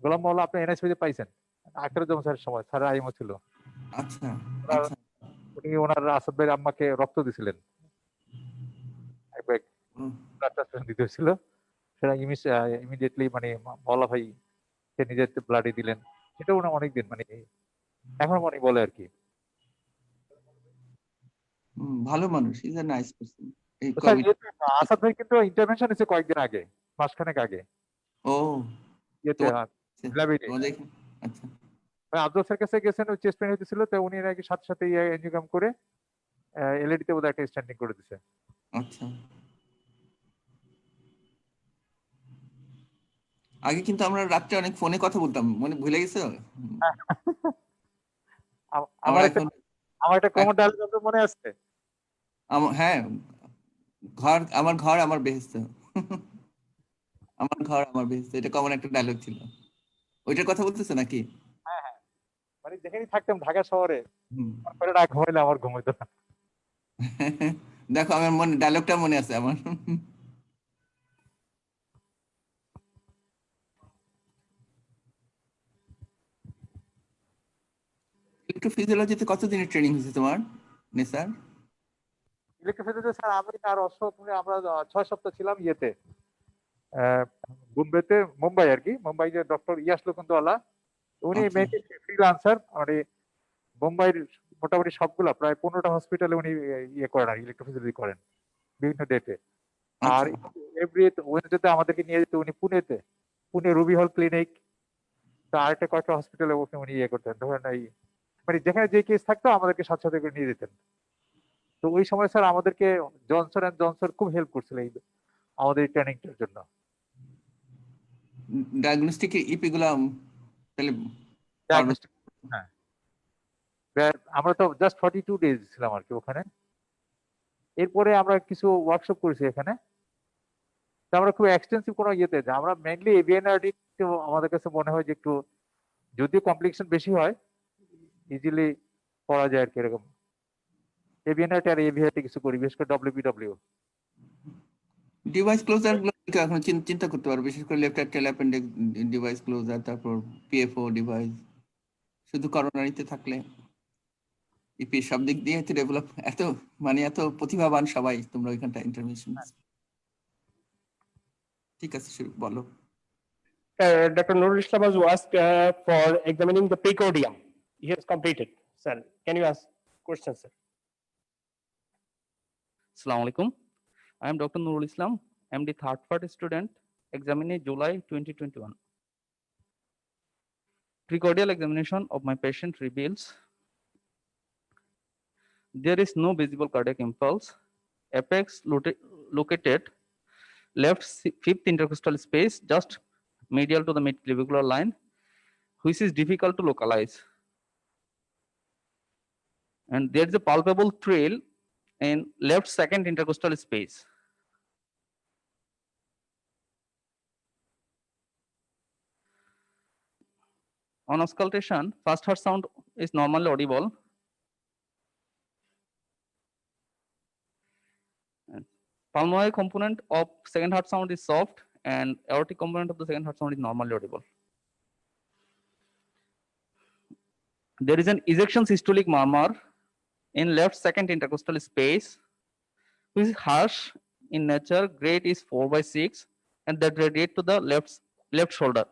গোলাম মাওলা আপনি এনএসপিতে পাইছেন। আখতারুজ্জামান স্যারের সময় স্যার আইমো ছিল। আচ্ছা, ওনার- আচ্ছা। উনি ওনার আসাদ ভাইয়ের আম্মাকে রক্ত দিছিলেন। এক ব্যাগ হুম, ব্লাড ট্রান্সফিউশন দিতে হয়েছিল। সেটা ইমিডিয়েটলি মানে মাওলা ভাই সে নিজের ব্লাডই দিলেন। সেটা ওনার অনেকদিন মানে এখন মনে বলে আর কি। ভালো মানুষ, ইজ এ নাইস পারসন। এই তো স্যার কোভিড। আসাদ ভাই কিন্তু ইন্টারভেনশন হয়েছে কয়েকদিন আগে, মাসখানেক আগে ও, ইয়েতে তোমার ল্যাবেটে। তোমাদের এখানে? আচ্ছা। আব্দুল স্যার কাছে গেছেন, ওই চেস্ট পেন হইতেছিল, তো উনি নাকি সাথে সাথে এনজিওগ্রাম করে এলইডিতে বোধহয় একটা স্ট্যান্ডিং করে দিছে। আচ্ছা, আগে কিন্তু আমরা রাত্রে অনেক ফোনে কথা বলতাম, মনে ভুলে গেছো? আমার আমার একটা এখন আমার একটা কমন ডায়ালগ মনে আছে। হ্যাঁ, আমার ঘর আমার বেহেশত। আমার ঘর আমার বেহেশত, এটা কমন একটা ডায়লগ ছিল। ওইটার কথা বলতেছে নাকি? হ্যাঁ হ্যাঁ, মানে যেখানেই থাকতাম ঢাকা শহরে হুম। করে না ঘুমাইলে আমার ঘুম হইতো না। দেখো, আমার মনে ডায়লগটা মনে আছে আমার। ইলেকট্রোফিজিওলজিতে কতদিনের ট্রেনিং হয়েছে তোমার, নেসার? ইলেকট্রিসিটিতে স্যার আমি আর আমরা 6 সপ্তাহ ছিলাম ইয়েতে আহ, বোম্বেতে, মুম্বাই আর কি। মুম্বাই যে ডক্টর ইয়াস লুকুন্দওয়ালা, উনি আচ্ছা, মেনলি ফ্রিল্যান্সার। মানে মুম্বাইয়ের মোটামুটি সবগুলা প্রায় 15টা হসপিটালে উনি ইয়ে করেন আর ইলেকট্রোফিজিওলজি করেন বিভিন্ন ডেটে। আর আচ্ছা। এভরি ওয়েনসডেতে আমাদেরকে নিয়ে যেত উনি পুনেতে, পুনে রুবি হল ক্লিনিক, আরেকটা কয়েকটা হসপিটালে উনি ইয়ে করতেন। ধরেন এই মানে যেখানে যে কেস থাকতো আমাদেরকে সাথে সাথে করে নিয়ে যেতেন। তো ওই সময় স্যার আমাদেরকে জনসন অ্যান্ড জনসন খুব হেল্প করছিল এই আমাদের ট্রেনিংটার জন্য। ডায়াগনস্টিক ইপি গুলা তাহলে ডায়াগনস্টিক, হ্যাঁ। আমরা তো জাস্ট 42 ডেজ ছিলাম আর কি ওখানে। এরপরে আমরা কিছু ওয়ার্কশপ করেছি এখানে। তো আমরা খুব এক্সটেন্সিভ কোনো ইয়েতে যাই, আমরা মেইনলি এভিএনআরডি আমাদের কাছে মনে হয় যে একটু, যদিও কমপ্লিকেশন বেশি হয়, ইজিলি করা যায় আর কি। এরকম এভিএনআরটি আর এভিআরটি কিছু করি, বিশেষ করে ডব্লিউপিডব্লিউ। ডিভাইস ক্লোজার গুলো এখন চিন্তা করতে পারো, বিশেষ করে left atrial appendix device closure, তারপর পিএফও ডিভাইস। শুধু করোনারিতে থাকলে ইপি সব দিক দিয়ে এত ডেভেলপ, এত মানে এত প্রতিভাবান সবাই তোমরা ওইখানটা ইন্টারভেনশন। ঠিক আছে, শুরু বলো। Dr. Nurul Islam was asked for examining the precordium. He has completed. Sir, can you ask questions, sir? Assalamu alaikum. I am Dr. Nurul Islam. I am the third part student examined in July 2021. Precordial examination of my patient reveals there is no visible cardiac impulse. Apex located left fifth intercostal space just medial to the midclavicular line, which is difficult to localize. And there is a palpable trail in left second intercostal space. On auscultation, first heart sound is normally audible. Pulmonary component of second heart sound is soft, and aortic component of the second heart sound is normally audible. There is an ejection systolic murmur in left second intercostal space, which is harsh in nature. Grade is 4/6, and that radiate to the left shoulder.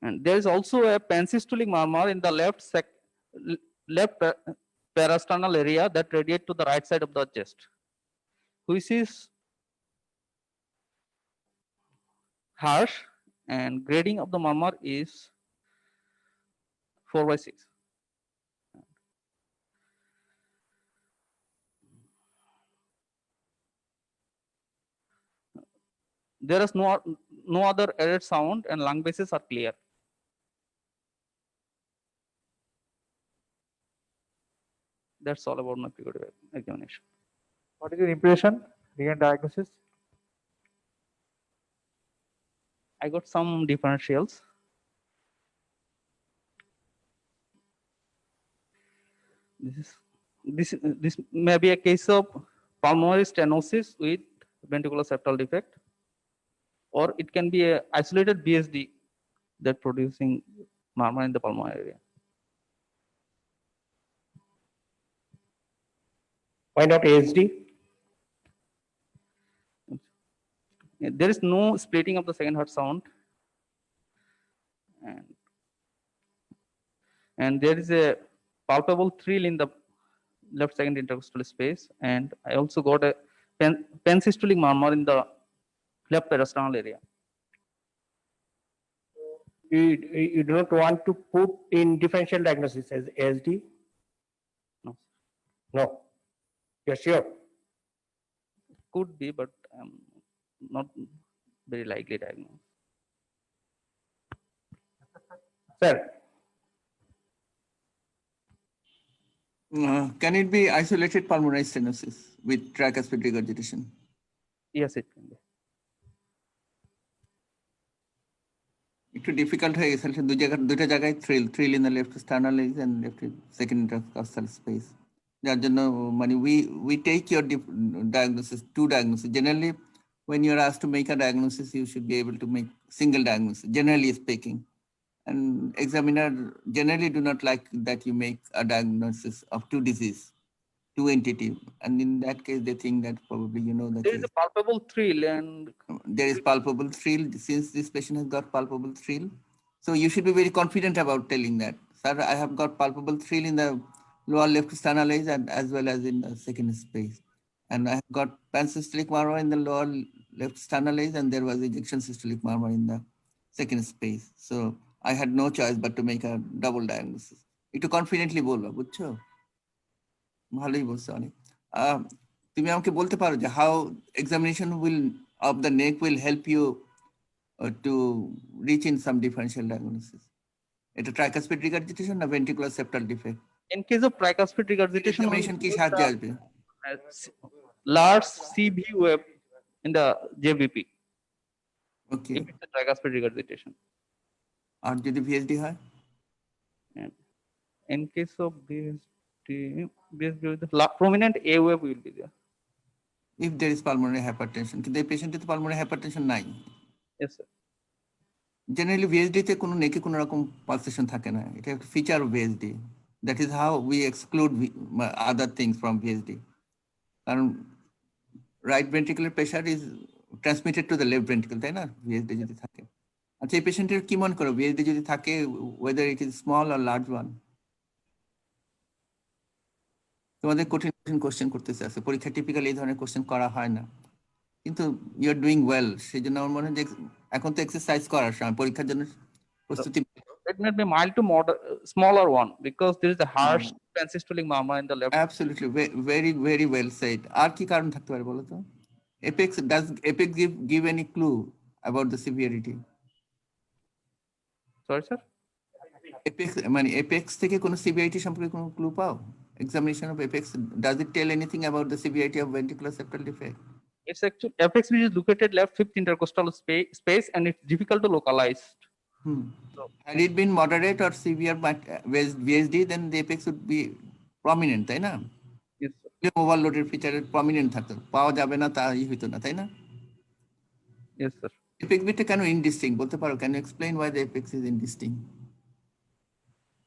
And there is also a pansystolic murmur in the left parasternal area that radiate to the right side of the chest, which is harsh, and grading of the murmur is 4/6. There is no other added sound, and lung bases are clear. That's all about my precordial examination. What is your impression regarding diagnosis? I got some differentials. This may be a case of pulmonary stenosis with ventricular septal defect, or it can be a isolated BSD that producing murmur in the pulmonary area. Why not ASD? There is no splitting of the second heart sound, and there is a palpable thrill in the left second intercostal space, and I also got a pensystolic murmur in the left parasternal area. You do not want to put in differential diagnosis as ASD? No. No. You're sure? Could be, but not very likely diagnosed. Sir, Can it be isolated pulmonary stenosis with tricuspid regurgitation? Yes, it can be. একটু difficult হয়ে গেছে দুইটা জায়গায় thrill in the left sternal and left second intercostal space, যার জন্য মানে we take your two diagnosis. Generally when you are asked to make a diagnosis, you should be able to make single diagnosis, generally speaking, and examiner generally do not like that you make a diagnosis of two disease, two entity, and in that case they think that probably that There is a palpable thrill, and there is palpable thrill. Since this patient has got palpable thrill, so you should be very confident about telling that, sir, I have got palpable thrill in the lower left sternal edge and as well as in the second space, and I have got pansystolic murmur in the lower left sternal edge, and there was ejection systolic murmur in the second space. So I had no choice but to make a double diagnosis. একটু confidently বলবা, বুঝছো? ভালোই বলছো অনেক। তুমি আমাকে বলতে পারো যে how examination of the neck will help you to reach in some differential diagnosis? এটা tricuspid regurgitation না ventricular septal defect? in case of tricuspid regurgitation, Examination কি সাহায্যে আসবে? large CV wave in the JVP. Okay. If it's a tricuspid regurgitation. আর যদি VSD হয়? In case of BSD with the prominent A wave will be there. If there is pulmonary hypertension, কিন্তু এই পেশেন্টে তো pulmonary hypertension নাই। Yes, sir. Generally VSD তে কোনো নেকে কোনো রকম pulsation থাকে না, এটা একটা feature of VSD. That is how we exclude other things from VSD. কারণ right ventricular pressure is transmitted to the left ventricle, তাই না, VSD যদি থাকে। আচ্ছা, এই পেশেন্টের কি মনে করো VSD যদি থাকে, whether it is small or large one? তোমাদের কঠিন কঠিন কোশ্চেন করতেছে আছে, পরীক্ষা টিপিক্যালি এই ধরনের কোশ্চেন করা হয় না, কিন্তু ইউ আর ডুইং ওয়েল। সেই জন্য আমার মনে হয় যে এখন তো এক্সারসাইজ করার সময়, পরীক্ষার জন্য প্রস্তুতি। It may be mild to moderate, smaller one, because there is a harsh pansystolic murmur in the left. Absolutely, very very well said. আর কি কারণ থাকতে পারে বলো তো? Does Apex give any clue about the severity? Sorry, sir. Apex থেকে কোনো severity সম্পর্কে কোনো ক্লু পাও? Examination of Apex, does it tell anything about the severity of ventricular septal defect? It's actually apex which is located left fifth intercostal space, and it's difficult to localize. Had it been moderate or severe VSD, then the apex would be prominent, তাই না? Yes, sir. ওভারলোডের ফিচারে prominent থাকতো, পাওয়া যাবে না তাই হইতো না, তাই না? Yes, sir. Apex বিটটা কেন indistinct বলতে পারো? Can you explain why the apex is indistinct?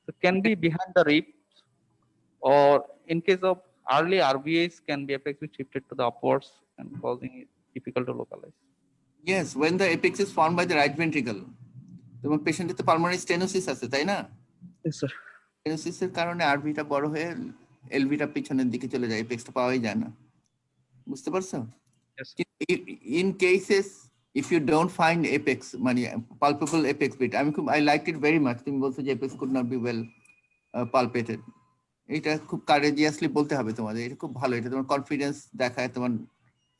So can be behind the ribs, or in case of early RVAs can be apex which shifted to the upwards and causing it difficult to localize. Yes, when the apex is formed by the right ventricle, তোমার পেশেন্টের তো pulmonary stenosis আছে, তাই না? Yes, sir. স্টেনোসিসের কারণে আরভিটা বড় হয়ে এলভিটা পিছনের দিকে চলে যায়, এপেক্সটা পাওয়াই যায় না, বুঝতে পারছো? Yes. In cases if you don't find apex, মানে palpable apex bit, I liked it very much. তুমি বলছো যে apex could not be well palpated. এটা খুব কারেজিয়াসলি বলতে হবে তোমাদের, এটা খুব ভালো, এটা তোমার কনফিডেন্স দেখায়, তোমার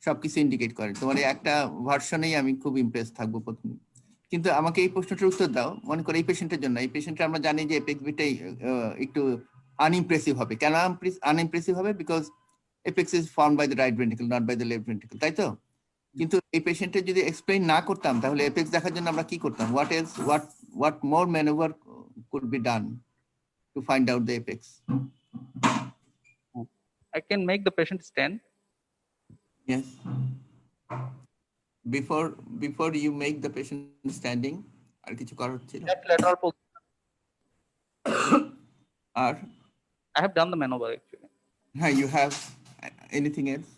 সবকিছু ইন্ডিকেট করে। তোমার একটা ভার্সনেই আমি খুব ইমপ্রেস থাকবো প্রথমে। কিন্তু আমাকে এই প্রশ্নটার উত্তর দাও, মনে করো এই পেশেন্টের জন্য, এই পেশেন্টে আমরা জানি যে এপেক্স বিটাই একটু আনইমপ্রেসিভ হবে। কেন আনইমপ্রেসিভ হবে? Because apex is formed by the right ventricle, not by the left ventricle, তাই তো? কিন্তু এই পেশেন্টের যদি এক্সপ্লেইন না করতাম তাহলে এপেক্স দেখার জন্য আমরা কি করতাম? What more maneuver could be done to find out the apex? I can make the patient stand. Yes. Before you make the patient standing, আর কিছু করার ছিল? That lateral position. R I have done the maneuver actually. হ্যাঁ, you have anything else?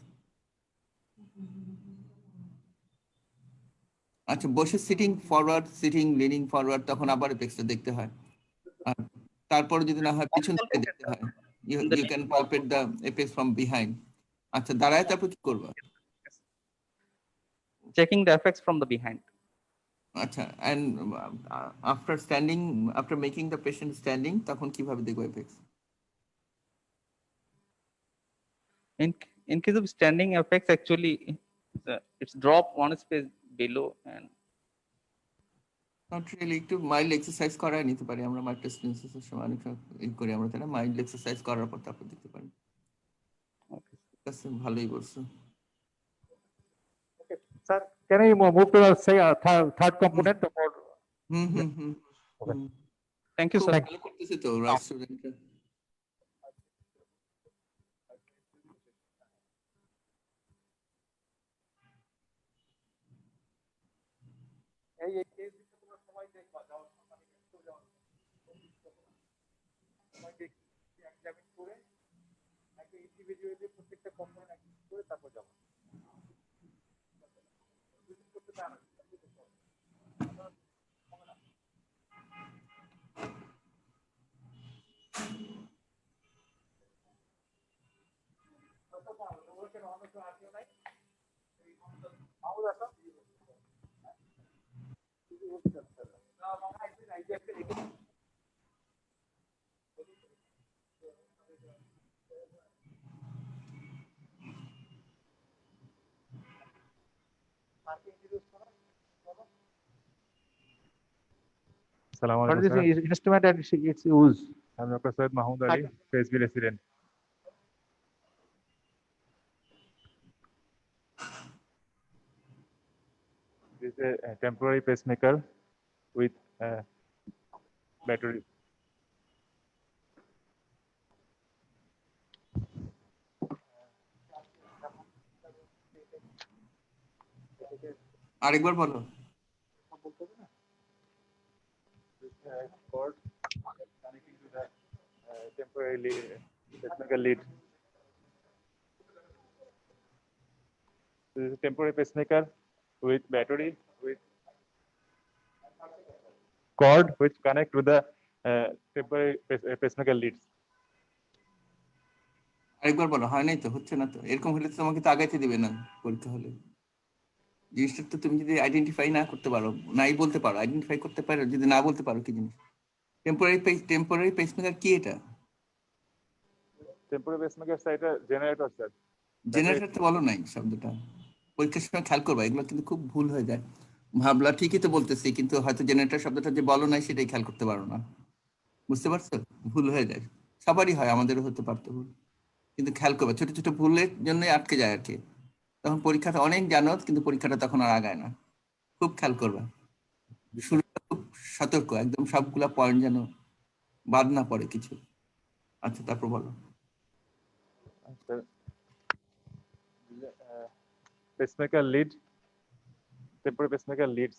আচ্ছা, বসে sitting forward, sitting leaning forward, তখন আবার এপেক্সটা দেখতে হয়। আর তারপরে যদি না হয় পিছন থেকে দেখতে হয়। You can palpate the apex from behind. আচ্ছা, দাঁড়ায় তারপর কি করবা? Checking the effects from the behind. আচ্ছা, and after making the patient standing, তখন কিভাবে দেখবো apex? In case of standing effects, actually, it's drop one space below and Not really, একটু মাইল্ড এক্সারসাইজ করাই নিতে পারি আমরা। মাইল্ড টেস্টেন্সের সময় অনেক করি আমরা, তাই না? মাইল্ড এক্সারসাইজ করার পর তারপর দেখতে পারি। ভালোই বলছো। Sir, can I move to the third component? thank you, sir. ভালো করতেছে তো রাইট স্টুডেন্টরা। What is this instrument and its use? I'm Dr. Syed Mahmood Ali, PhD resident. This is a temporary pacemaker with battery. আরেকবার বলো। Cord connecting to the temporary pacemaker lead. This is a temporary pacemaker with battery with cord which connect to the temporary pacemaker leads. আরেকবার বলো। হয় নাই তো, হচ্ছে না তো। এরকম হলে তো তোমাকে তো আগাইতে দিবে না পরীক্ষা হলে। জিনিসটা তো তুমি যদি আইডেন্টিফাই না করতে পারো, নাই বলতে পারো, আইডেন্টিফাই করতে পারো, যদি না বলতে পারো কি জিনিস। টেম্পোরারি পেসমেকার কি এটা? Temporary pacemaker এটা জেনারেটর স্যার। জেনারেটর তো বলো নাই শব্দটা। পরীক্ষার সময় খেয়াল করবা, এগুলো কিন্তু খুব ভুল হয়ে যায়। ভাবলা ঠিকই তো বলতেছি, কিন্তু হয়তো জেনারেটর শব্দটা যে বলো নাই সেটাই খেয়াল করতে পারো না। বুঝতে পারছো? ভুল হয়ে যায়, সবারই হয়, আমাদেরও হতে পারতো ভুল। কিন্তু খেয়াল করবা, ছোট ছোট ভুলের জন্যই আটকে যায় আর কি। তখন পরীক্ষাটা অনেক জানো, কিন্তু পরীক্ষাটা তখন আর আগায় না। খুব খেয়াল করবা, শুরুটা খুব সতর্ক, একদম সবগুলা পয়েন্ট যেন বাদ না পড়ে কিছু। আচ্ছা, তারপর বলো। Pacemaker lead, temporary pacemaker leads.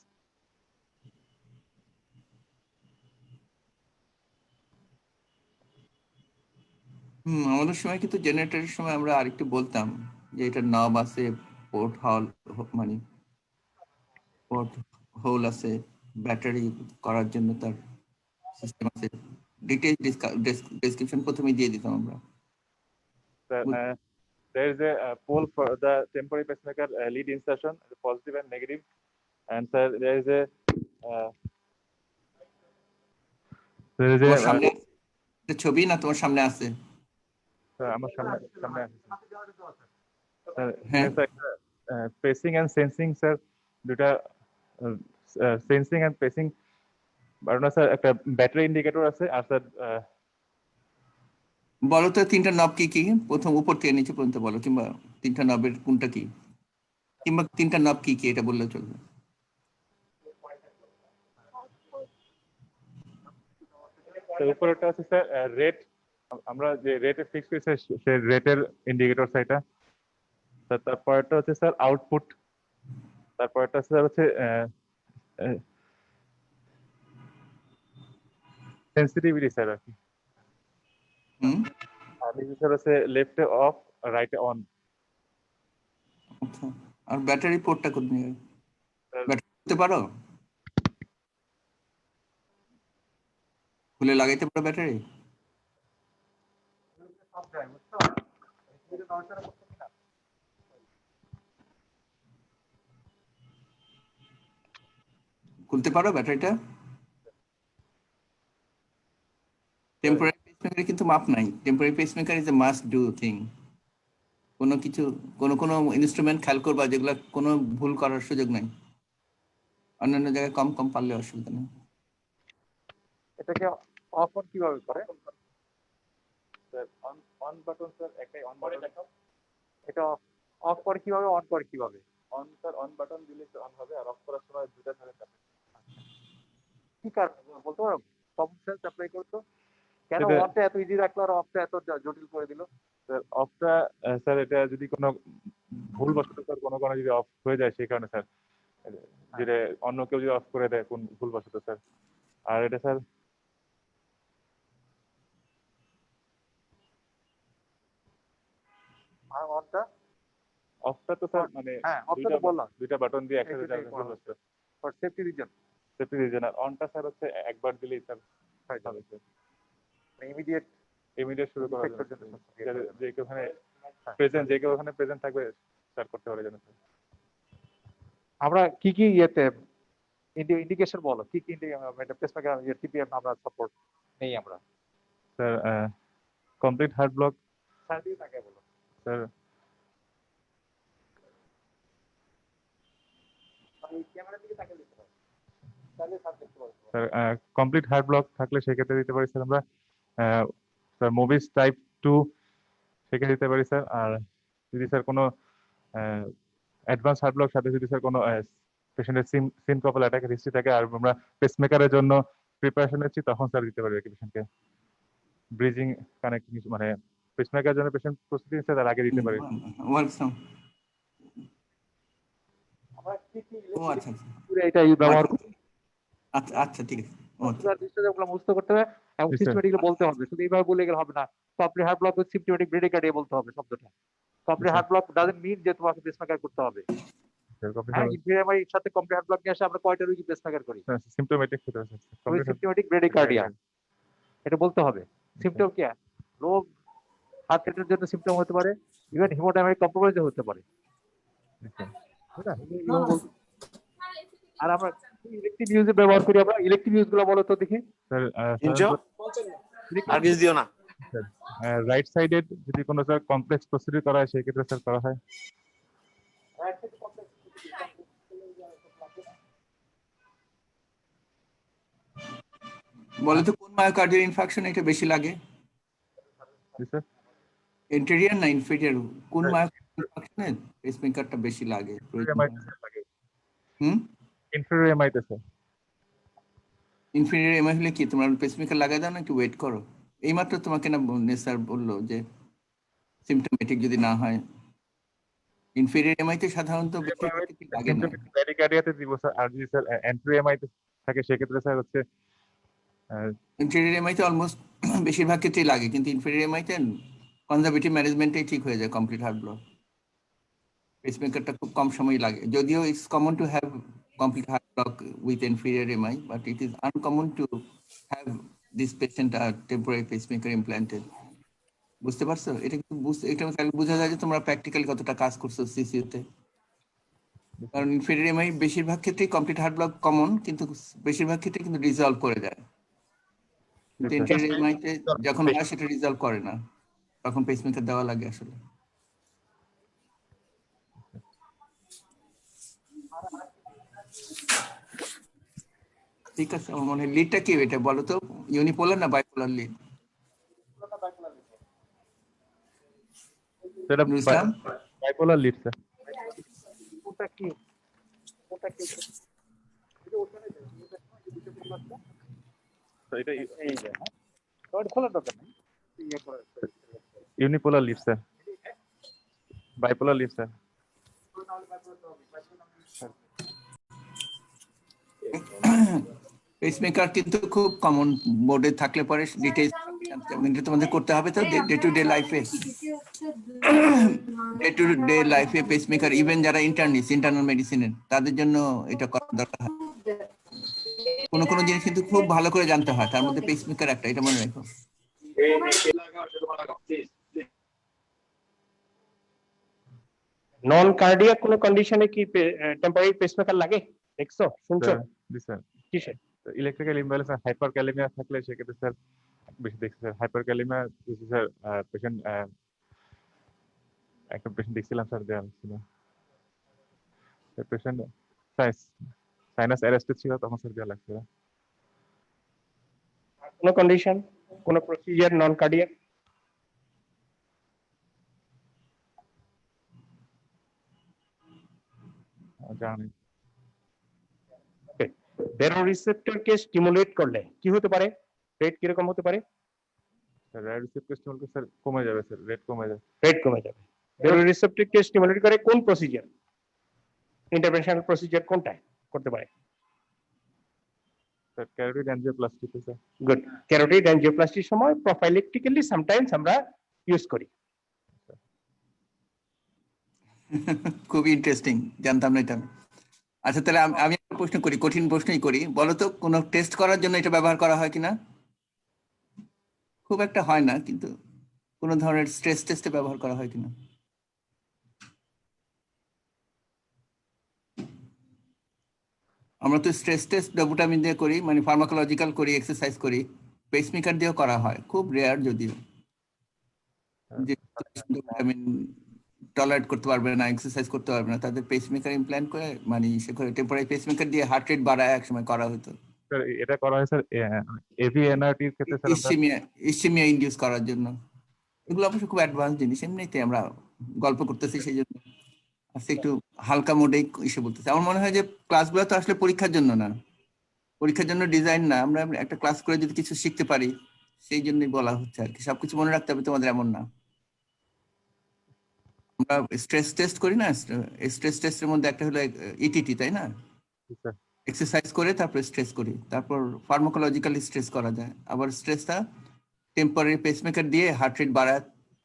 আমাদের সময় কিন্তু জেনারেটরের সময় আমরা আরেকটু বলতাম যে এটা নব আছে, পোর্ট হল মানে পোর্ট হোল আছে, ব্যাটারি করার জন্য তার সিস্টেম আছে। ডিটেইল ডেসক্রিপশন প্রথমে দিয়ে দিতাম আমরা। There is a pole for the temporary pacemaker lead insertion, positive and negative, and sir, there is a সামনে ছবি না তোমার সামনে আছে? আমার সামনে আছে স্যার। হ্যাঁ sir, pacing and sensing sir, দুটা সেন্সিং এন্ড পেসিং বারোটা স্যার, একটা ব্যাটারি ইন্ডিকেটর আছে। আর স্যার বলো তো তিনটা নব কি কি? প্রথম উপর থেকে নিচে পর্যন্ত বলো, কিংবা তিনটা নবের কোনটা কি? কিংবা 3টা নব কি কি এটা বললেও চলবে। তো উপরেরটা হচ্ছে স্যার রেট, আমরা যে রেটে ফিক্স করেছি সেই রেটের ইন্ডিকেটর এটা। তারপরটা হচ্ছে স্যার আউটপুট, তারপরটা স্যার হচ্ছে সেন্সিটিভিটি স্যার আর কি। আর এই স্যার হচ্ছে লেফটে অফ, রাইটে অন। আচ্ছা, আর ব্যাটারি পোর্টটা কোথায়? ব্যাটারি করতে পারো, খুলে লাগাইতে পারো ব্যাটারি? খুলতে পারো ব্যাটারিটা? টেম্পোরারি পেসমেকারে কিন্তু মাপ নাই। Temporary pacemaker is a must do thing. কোনো কিছু কোনো ইনস্ট্রুমেন্ট খেয়াল করবা যেগুলো কোনো ভুল করার সুযোগ নাই। অন্যান্য জায়গায় কম কম পারলে অসুবিধা নেই। এটাকে অফ অন কিভাবে করে? স্যার অন বাটন স্যার একটাই অন বাটন। এটা অফ করে কিভাবে, অন করে কিভাবে? অন স্যার অন বাটন দিলে অন হবে, আর অফ করার সময় দুটো ধরে চাপে। কি কারণ বলতে পারো? সব সেল অ্যাপ্লাই করতো, কেন অনটা এত ইজি রাখলো আর অফটা এত জটিল করে দিল? স্যার অফটা স্যার এটা যদি কোনো ভুল বশত স্যার কোনো যদি অফ হয়ে যায় সেই কারণে স্যার, যেটা অন্য কেউ যদি অফ করে দেয় কোন ভুল বশত স্যার। আর এটা স্যার আর অফটা তো স্যার মানে অফটা তো বললাম দুইটা বাটন দিয়ে একসাথে যাবে for safety reason. Safety reason. আর অনটা স্যার হচ্ছে একবার দিলেই স্যার হবে স্যার, ইমিডিয়েট শুরু করার জন্য যে কেউ ওখানে প্রেজেন্ট থাকবে স্যার করতে পারে যেন। আমরা কি কি ইয়েতে ইন্ডিকেশন বলো, কি কি পেসমেকার টিপিএম আমরা সাপোর্ট নেই আমরা? Sir complete heart block service আগে বলো স্যার। ক্যামেরার দিকে তাকিয়ে দিতে হবে, তাহলে সাবজেক্ট বলো। স্যার কমপ্লিট হার্ট ব্লক থাকলে সেক্ষেত্রে দিতে পারি স্যার আমরা স্যার মুভিস টাইপ 2 সেক্ষেত্রে দিতে পারি স্যার। আর যদি স্যার কোনো অ্যাডভান্স হার্ট ব্লক সাথে যদি স্যার কোনো পেশেন্টের সিনকপাল অ্যাটাকের হিস্ট্রি থাকে আর আমরা পেসমেকারের জন্য প্রিপারেশন নিচ্ছি তখন স্যার দিতে পারি পেশেন্টকে ব্রিজিং কানেক্টিং, মানে পেসমেকারের জন্য পেশেন্ট প্রস্তুতি নিচ্ছে তার আগে দিতে পারি। আমরা কি কি ও আচ্ছা এটা ব্যবহার করি? আচ্ছা আচ্ছা ঠিক আছে। ওগুলো মুক্ত করতে হবে এবং সিস্টেমেটিকলি বলতে হবে, শুধু এইভাবে বলে গেলে হবে না। Complete heart block with symptomatic bradycardia বলতে হবে শব্দটা। Complete heart block doesn't mean যে তোমাকে পেসমেকার করতে হবে। হ্যাঁ, ইনফিরিয়র এর সাথে কমপ্লিট হার্ট ব্লক নিয়ে আসে আমরা কয়টা রোগী পেসমেকার করি? সিম্পটোমেটিক সিম্পটোমেটিক ব্রেডিকার্ডিয়া এটা বলতে হবে। সিম্পটম কি? রোগ হার্ট রেটের জন্য সিম্পটম হতে পারে, ইভেন হিমোডাইনামিক কম্প্রোমাইজ হতে পারে। আর আমরা ইলেকট্রিক ইউজে ব্যবহার করি, আমরা ইলেকট্রিক ইউজ গুলো বলো তো দেখি। স্যার আর কিছু দিও না। রাইট সাইডে যদি কোনো স্যার কমপ্লেক্স প্রসিডিউর করা হয় সেই ক্ষেত্রে স্যার করা হয়। বলো তো কোন মায়োকার্ডিয়াল ইনফাকশন এটা বেশি লাগে? স্যার ইন্টেরিয়র না ইনফেরিয়র, কোন মায়োকার্ডিয়াল ইনফাকশনে পেসমেকারটা বেশি লাগে? ইনফেরিয়র এমআইতে স্যার। ইনফেরিয়র এমআই হলে কি তোমরা পেসমেকার লাগাই দাও নাকি ওয়েট করো? এইমাত্র তোমাকে না স্যার বললো যে সিম্পটোমেটিক যদি না হয় ইনফেরিয়র এমআইতে সাধারণত লাগে না। ব্রেডিকার্ডিয়াতে দিব স্যার। আর যদি স্যার এন্ট্রি এমআইতে থাকে সেক্ষেত্রে স্যার হচ্ছে ইনফেরিয়র এমআইতে অলমোস্ট বেশিরভাগ ক্ষেত্রেই লাগে, কিন্তু ইনফেরিয়র এমআইতে কনজারভেটিভ ম্যানেজমেন্টেই ঠিক হয়ে যায় কমপ্লিট হার্ট ব্লক। পেসমেকারটা খুব কম সময় লাগে, যদিও it's common to have complete heart block with inferior MI, but it is uncommon to have this patient a temporary pacemaker implanted. বুঝতে পারছো? এটা কিন্তু এটা তাহলে বোঝা যায় যে তোমরা প্র্যাকটিক্যালি কতটা কাজ করছো সিসিইউতে। কারণ ইনফেরিয়র এমআই বেশিরভাগ ক্ষেত্রেই কমপ্লিট হার্ট ব্লক কমন, কিন্তু বেশিরভাগ ক্ষেত্রে কিন্তু রিজলভ করে দেয়। কিন্তু ইনফেরিয়র এমআইতে যখন হয় সেটা রিজলভ করে না, তখন পেসমেকার দেওয়া লাগে আসলে। ঠিক আছে, আমার মনে হয় লিডটা কি এটা বলো তো, ইউনিপোলার না bipolar lead? Bipolar lead sir. কোনটা কি কোনটা কি তো এটা এই যে হ্যাঁ ওটা খোলার দরকার নেই ইয়ে করে unipolar leaf sir, bipolar leaf sir. Pacemaker কিন্তু খুব কমন, বোর্ডে থাকলে পরে ডিটেইলস কিন্তু তোমাদের করতে হবে তো ডে টু ডে লাইফে। ডে টু ডে লাইফে পেসমেকার, ইভেন যারা ইন্টার্নিস্ট ইন্টারনাল মেডিসিনের, তাদের জন্য এটা করা দরকার হয়। কোনো কোনো জিনিস কিন্তু খুব ভালো করে জানতে হয়, তার মধ্যে পেসমেকার একটা, এটা মনে রাখো। নন কার্ডিয়াক কোনো কন্ডিশনে কি টেম্পোরারি পেসমেকার লাগে? দেখছো, শুনছো? জি স্যার। কিসে? ইলেকট্রিক্যাল ইমব্যালেন্স আর হাইপার ক্যালেমিয়া থাকলে সেক্ষেত্রে স্যার বেশি দেখছি sir. Hyper kalaemia sir patient একটা পেশেন্ট দেখছিলাম স্যার, দেওয়া ছিল পেশেন্ট সাইনাস অ্যারেস্টেড ছিল, তখন স্যার দেওয়া লাগছিল। কোনো কন্ডিশন, কোনো প্রসিজার নন কার্ডিয়াক? জানি বেরোরিসেপ্টরকে স্টিমুলেট করলে কি হতে পারে? রেট কিরকম হতে পারে? স্যার রিসেপ্টর স্টিমুলেট স্যার কমে যাবে স্যার, রেট কমে যাবে। রেট কমে যাবে। বেরোরিসেপ্টরকে স্টিমুলেট করে কোন প্রসিজার, ইন্টারভেনশনাল প্রসিজার কোনটা করতে পারে? Sir carotid angioplasty sir. Good. Carotid অ্যানজিওপ্লাস্টির সময় প্রোফাইলেক্টিক্যালি সামটাইমস আমরা ইউজ করি। খুবই ইন্টারেস্টিং, জানতাম না এটা। আচ্ছা তাহলে আমি একটা প্রশ্ন করি, কঠিন প্রশ্নই করি, বলো তো কোনো টেস্ট করার জন্য এটা ব্যবহার করা হয় কিনা? খুব একটা হয় না, কিন্তু কোনো ধরনের স্ট্রেস টেস্টে ব্যবহার করা হয় কিনা? আমরা তো স্ট্রেস টেস্ট ডোপামিন দিয়ে করি, মানে ফার্মাকোলজিক্যাল করি, এক্সারসাইজ করি, পেসমেকার দিয়েও করা হয়, খুব রেয়ার যদিও। যে ডোপামিন টলারেট করতে পারবে না, এক্সারসাইজ করতে পারবে না, তাদের পেসমেকার ইমপ্ল্যান্ট করে, মানে সে করে টেম্পোরারি পেসমেকার দিয়ে হার্ট রেট বাড়ায় একসময় করা হতো। স্যার এটা করা হয় স্যার এভিএনআরটির ক্ষেত্রে স্যার। ইসচেমিয়া ইনডিউস করার জন্য। এগুলো অবশ্য খুব অ্যাডভান্স জিনিস, এমনিতে আমরা গল্প করতেছি সেই জন্য আজকে একটু হালকা মোডেই এসে বলতেছি। আমার মনে হয় যে ক্লাসগুলো তো আসলে পরীক্ষার জন্য না, পরীক্ষার জন্য ডিজাইন না, আমরা একটা ক্লাস করে যদি কিছু শিখতে পারি সেই জন্যই বলা হচ্ছে আর কি। সবকিছু মনে রাখতে হবে তোমাদের এমন না। আমরা স্ট্রেস টেস্ট করি না, স্ট্রেস টেস্টের মধ্যে একটা হলো ইটিটি, তাই না? এক্সারসাইজ করে তারপর স্ট্রেস করি, তারপর ফার্মাকোলজিক্যালি স্ট্রেস করা যায়, আবার স্ট্রেসটা টেম্পোরারি পেসমেকার দিয়ে হার্ট রেট বাড়ায়,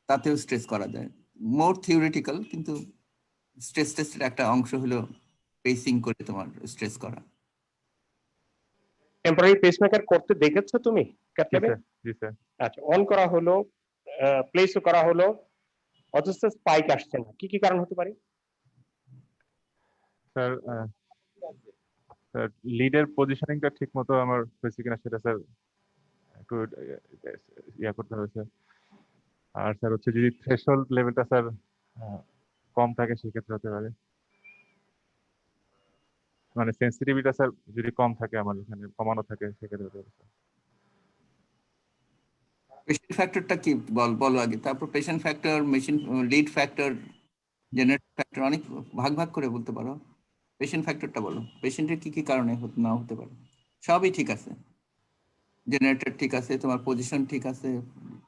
তাতেও স্ট্রেস করা যায়। মোর থিওরিটিক্যাল, কিন্তু স্ট্রেস টেস্টের একটা অংশ হলো পেসিং করে তোমার স্ট্রেস করা। টেম্পোরারি পেসমেকার করতে দেখেছো তুমি ক্যাথল্যাবে? জি স্যার। আচ্ছা, অন করা হলো, প্লেসও করা হলো, অথচ স্পাইক আসছে না, কি কি কারণ হতে পারে? স্যার স্যার লিডের পজিশনিংটা ঠিক মতো আমার হয়েছে কিনা সেটা স্যার একটু ইয়া করতে হবে স্যার। আর স্যার হচ্ছে যদি থ্রেশহোল্ড লেভেলটা স্যার কম থাকে সেক্ষেত্রে হতে পারে, মানে সেন্সিটিভিটা স্যার যদি কম থাকে, আমার এখানে কমানো থাকে সেক্ষেত্রে হতে পারে। পেশেন্ট ফ্যাক্টরটা কি বলো আগে, তারপর patient factor, machine lead factor, generator factor, অনেক ভাগ ভাগ করে বলতে পারো। পেশেন্ট ফ্যাক্টরটা বলো, পেশেন্টের কি কি কারণে না হতে পারে? সবই ঠিক আছে, জেনারেটর ঠিক আছে, তোমার পজিশন ঠিক আছে,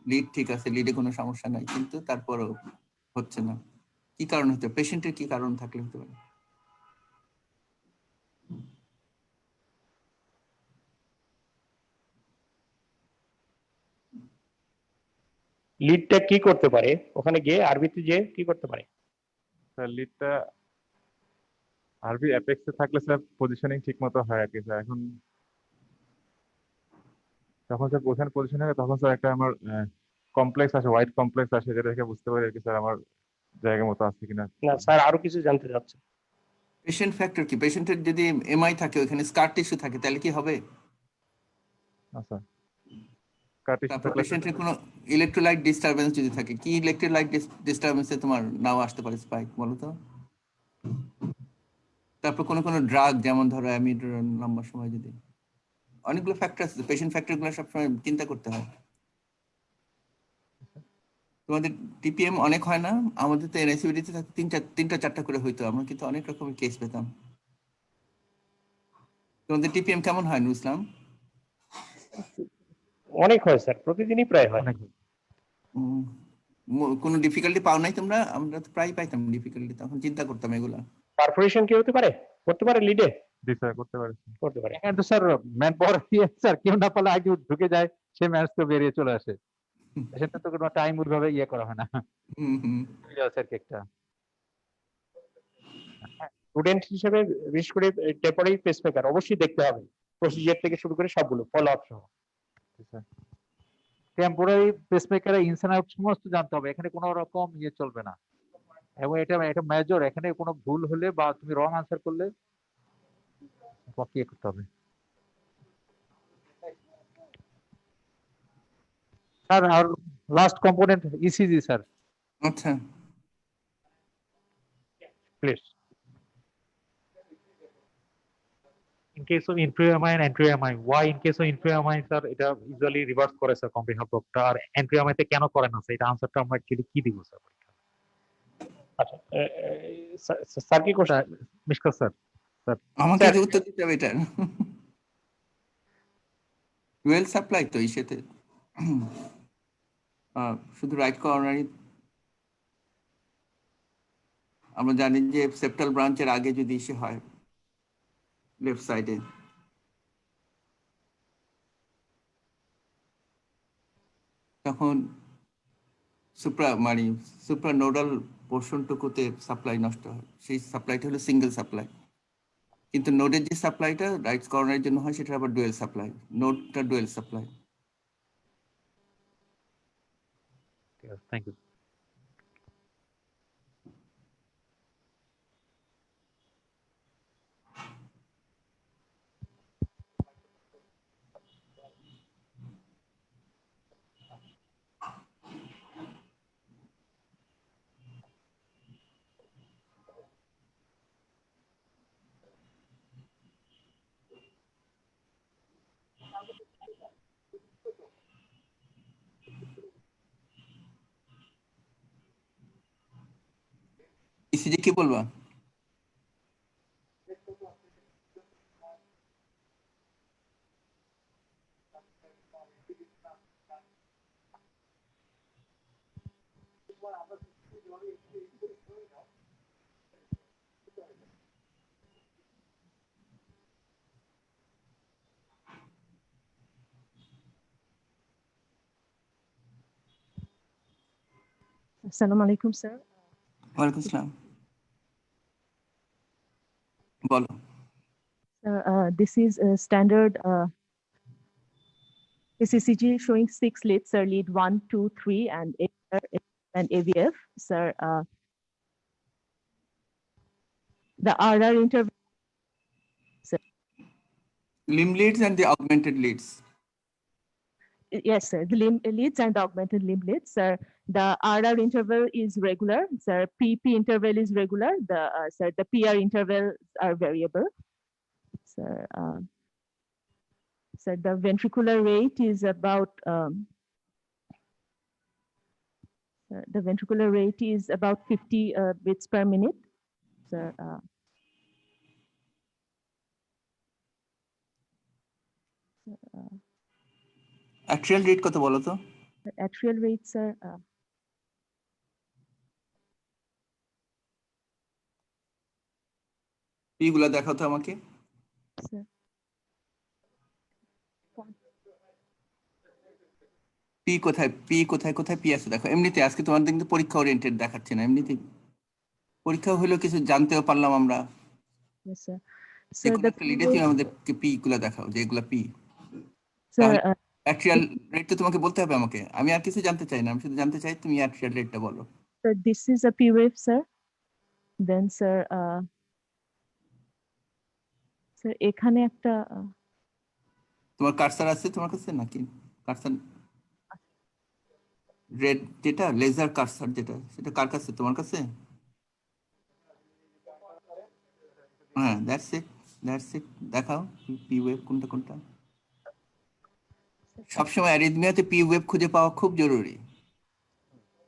লিড ঠিক আছে, লিডে কোনো সমস্যা নাই, কিন্তু তারপরও হচ্ছে না, কি কারণ হতে? পেশেন্টের কি কারণ থাকলে হতে পারে? লিডটা কি করতে পারে ওখানে গিয়ে, আরবিতে যে কি করতে পারে? স্যার লিডটা আরবি অ্যাপেক্সে থাকলে স্যার পজিশনিং ঠিক মতো হয় আর কি স্যার। এখন যখন স্যার ওখানে পজিশন হয় তখন স্যার একটা আমার কমপ্লেক্স আসে, হোয়াইট কমপ্লেক্স আসে, যেটা থেকে বুঝতে পারি আর কি স্যার আমার জায়গা মতো আছে কিনা। না স্যার, আরো কিছু জানতে চাচ্ছি। পেশেন্ট ফ্যাক্টর কি? পেশেন্টের যদি এমআই থাকে, ওখানে স্কার টিস্যু থাকে, তাহলে কি হবে? আচ্ছা, তারপর পেশেন্টের কোনো ইলেকট্রোলাইট ডিস্টারবেন্স যদি থাকে, কি ইলেকট্রোলাইট ডিস্টারবেন্সে তোমার নাও আসতে পারে স্পাইক, বলো তো? তারপর কোনো ড্রাগ, যেমন ধরো অ্যামিড্রন, লম্বা সময় যদি, অনেকগুলো ফ্যাক্টর আছে, পেশেন্ট ফ্যাক্টর গুলো সবসময় চিন্তা করতে হয়। তোমাদের টিপিএম অনেক হয় না? আমাদের তো এনআইসিবিডিতে তিনটা চারটা করে হইতো, আমরা কিন্তু অনেক রকমের কেস পেতাম। তোমাদের টিপিএম কেমন হয় নুর ইসলাম? অনেক হয় স্যার, প্রতিদিনই প্রায় হয়। কোনো ডিফিকাল্টি পাও নাই তোমরা? আমরা তো প্রায় পাইতাম ডিফিকাল্টি, তখন চিন্তা করতাম এগুলা। পারফোরেশন কি হতে পারে? করতে পারে লিডে? জি স্যার, করতে পারি। করতে পারে। এখানে তো স্যার ম্যান পাওয়ার স্যার কেউ না পারলে আগে ঢুকে যায়, সে ম্যাচ তো বেরিয়ে চলে আসে, সেটা তো কোনো টাইম ওইভাবে ইয়ে করা হয় না। স্যার কেকটা স্টুডেন্ট হিসেবে বিশেষ করে টেম্পোরারি পেসমেকার অবশ্যই দেখতে হবে, প্রসিজার থেকে শুরু করে সবগুলো ফলো আপ সহ। টেম্পোরারি পেসমেকারে ইনসান আউট সমস্ত জানতে হবে, এখানে কোনো রকম ইয়ে চলবে না। এবং এটা মেজর, এখানে কোনো ভুল হলে বা তুমি রং আনসার করলে ইয়ে করতে হবে। স্যার আর লাস্ট কম্পোনেন্ট ইসিজি স্যার, আচ্ছা, please. In case of inferior-amine and anterior-amine, why in case of inferior-amine sir এটা ইউজুয়ালি রিভার্স করে স্যার কম্প্রিহেন্সিভ ব্লকটা, আর anterior-amine তে কেন করে না স্যার? এটা আনসারটা আমরা অ্যাকচুয়ালি কি দিব স্যার? আচ্ছা, স্যার কি কোশ্চেন? মিশকাত স্যার, আমাকে যে উত্তর দিতে হবে এটার। ডুয়েল সাপ্লাই তো ইসেতে শুধু রাইট কর্নারি, আমরা জানি যে সেপ্টাল ব্রাঞ্চের আগে যদি ইসে হয় লেফট সাইডে, তখন সুপ্রা নোডাল পোর্শনটুকুতে সাপ্লাই নষ্ট হয়, সেই সাপ্লাইটা হলো সিঙ্গেল সাপ্লাই। কিন্তু নোডের যে সাপ্লাইটা রাইট কর্নারের জন্য হয় সেটা আবার ডুয়েল সাপ্লাই, নোডটা dual supply. Thank you. ECG কি বলবা? Assalamu alaikum, sir. ওয়ালাইকুম আসসালাম, বলো। This is a standard ECG showing 6 leads, sir, lead 1, 2, 3, and AVF, sir. The RR interval. Limb leads and the augmented leads. Yes, sir. The limb leads and the augmented limb leads, sir. The RR interval is regular, sir. PP interval is regular. The PR intervals are variable, sir. Sir, the ventricular rate is about the ventricular rate is about 50 beats per minute, sir. Atrial rate কত বলো তো? The atrial rate, sir. P গুলা দেখাও তো আমাকে। Sir. P কোথায় P আছে দেখো। এমনিতে আজকে তোমাদের কিন্তু পরীক্ষা ওরিয়েন্টেড দেখাচ্ছে না, এমনিতে পরীক্ষা হলো কিছু জানতেও পারলাম আমরা। Yes, sir. Sir, the লিডে তুমি আমাদেরকে পি গুলা দেখাও, যেগুলা পি। Sir, অ্যাট্রিয়াল রেট তো তোমাকে বলতে হবে আমাকে, আমি আর কিছু জানতে চাই না, আমি শুধু জানতে চাই তুমি অ্যাট্রিয়াল রেটটা বলো। Sir, this is a P wave, sir. Then, sir, sir, এখানে একটা তোমার কার্সার আছে তোমার কাছে নাকি? কার্সার রেড যেটা লেজার কার্সার যেটা, সেটা কার কাছে? তোমার কাছে? হ্যাঁ, দ্যাটস ইট দেখাও পি ওয়েভ কোনটা। সবসময় অ্যারিথমিয়াতে পি ওয়েভ খুঁজে পাওয়া খুব জরুরি।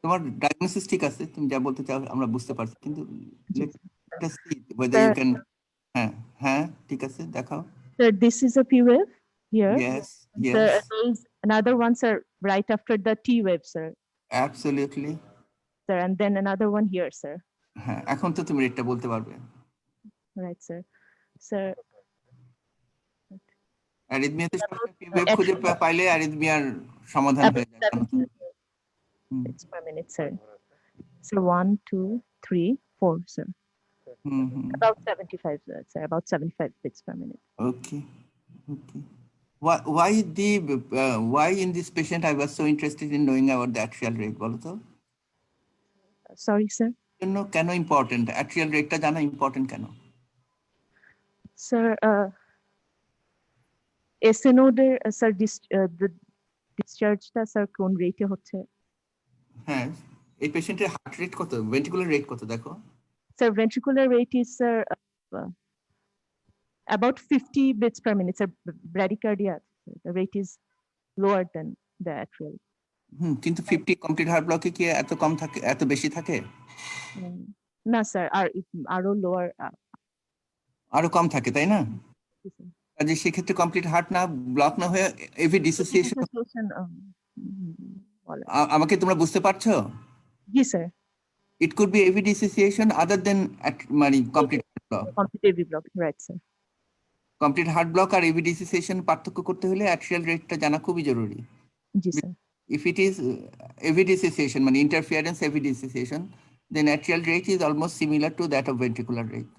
তোমার ডায়াগনোসিস ঠিক আছে, তুমি যা বলতে চাও আমরা বুঝতে পারছি, কিন্তু Yes. let us see whether you can. হ্যাঁ হ্যাঁ ঠিক আছে, দেখাও। Sir, this is a P wave here. Yes, Sir, yes, there is another one, sir, right after the T wave, sir. absolutely. Sir, and then another one here, sir. হ্যাঁ, এখন তো তুমি রেটটা বলতে পারবে। Right, sir. Sir, অ্যারিথমিয়াতে About, P wave খুঁজে পাইলে অ্যারিথমিয়ার সমাধান about হয়ে যায়। 70 beats per minute, sir. So 1, 2, 3, 4, sir. Hmm hmm, About 75, sir. About 75 beats per minute. okay, okay. Why in this patient I was so interested in knowing about the atrial rate, বলো তো? Sorry, sir. জন্য কেন important, atrial রেটটা জানা important কেন? Sir, SNO der, sir, the discharge-টা, sir, কোন rate এ হচ্ছে? হ্যাঁ, এই পেশেন্টের হার্ট রেট কত, ভেন্ট্রিকুলার রেট কত দেখো? Sir, ventricular rate is, sir, about 50 beats per minute, sir. Bradycardia, the rate is lower than the atrial. কিন্তু 50 কমপ্লিট হার্ট ব্লকে কি এত কম থাকে, এত বেশি থাকে? না, sir, আরো lower. আরো কম থাকে, তাই না? কাজে সেক্ষেত্রে কমপ্লিট হার্ট না ব্লক না হয়ে এভি ডিসোসিয়েশন। আমাকে তোমরা বুঝতে পারছো? জি, sir. It could be AV dissociation other than মানে complete heart block. Complete AV block, right, sir. Complete heart block আর AV dissociation পার্থক্য করতে হলে atrial rate-টা জানা খুবই জরুরি। জি, sir. If it is AV dissociation, মানে interference AV dissociation, then atrial rate is almost similar to that of ventricular rate.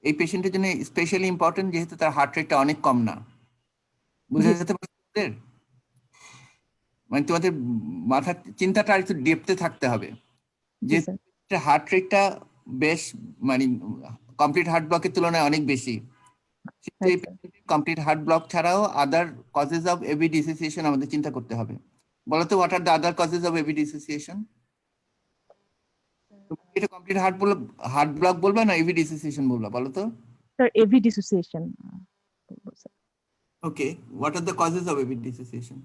এই পেশেন্টের জন্য স্পেশালি ইম্পর্টেন্ট, যেহেতু তার হার্ট রেটটা অনেক কম না। বুঝা যেতে পারছে? মানে তোমাদের মাথার চিন্তাটা আর একটু ডেপথে থাকতে হবে, যে হার্ট রেটটা বেশ মানে কমপ্লিট হার্ট ব্লকের তুলনায় অনেক বেশি। কমপ্লিট হার্ট ব্লক ছাড়াও other causes of AV dissociation আমাদের চিন্তা করতে হবে। বলো তো, what are the other causes of AV dissociation? এটা কমপ্লিট হার্ট ব্লক বলবা না এভি ডিসোসিয়েশন বলবা, বলো তো? Sir, AV dissociation. Okay, what are the causes of AV dissociation?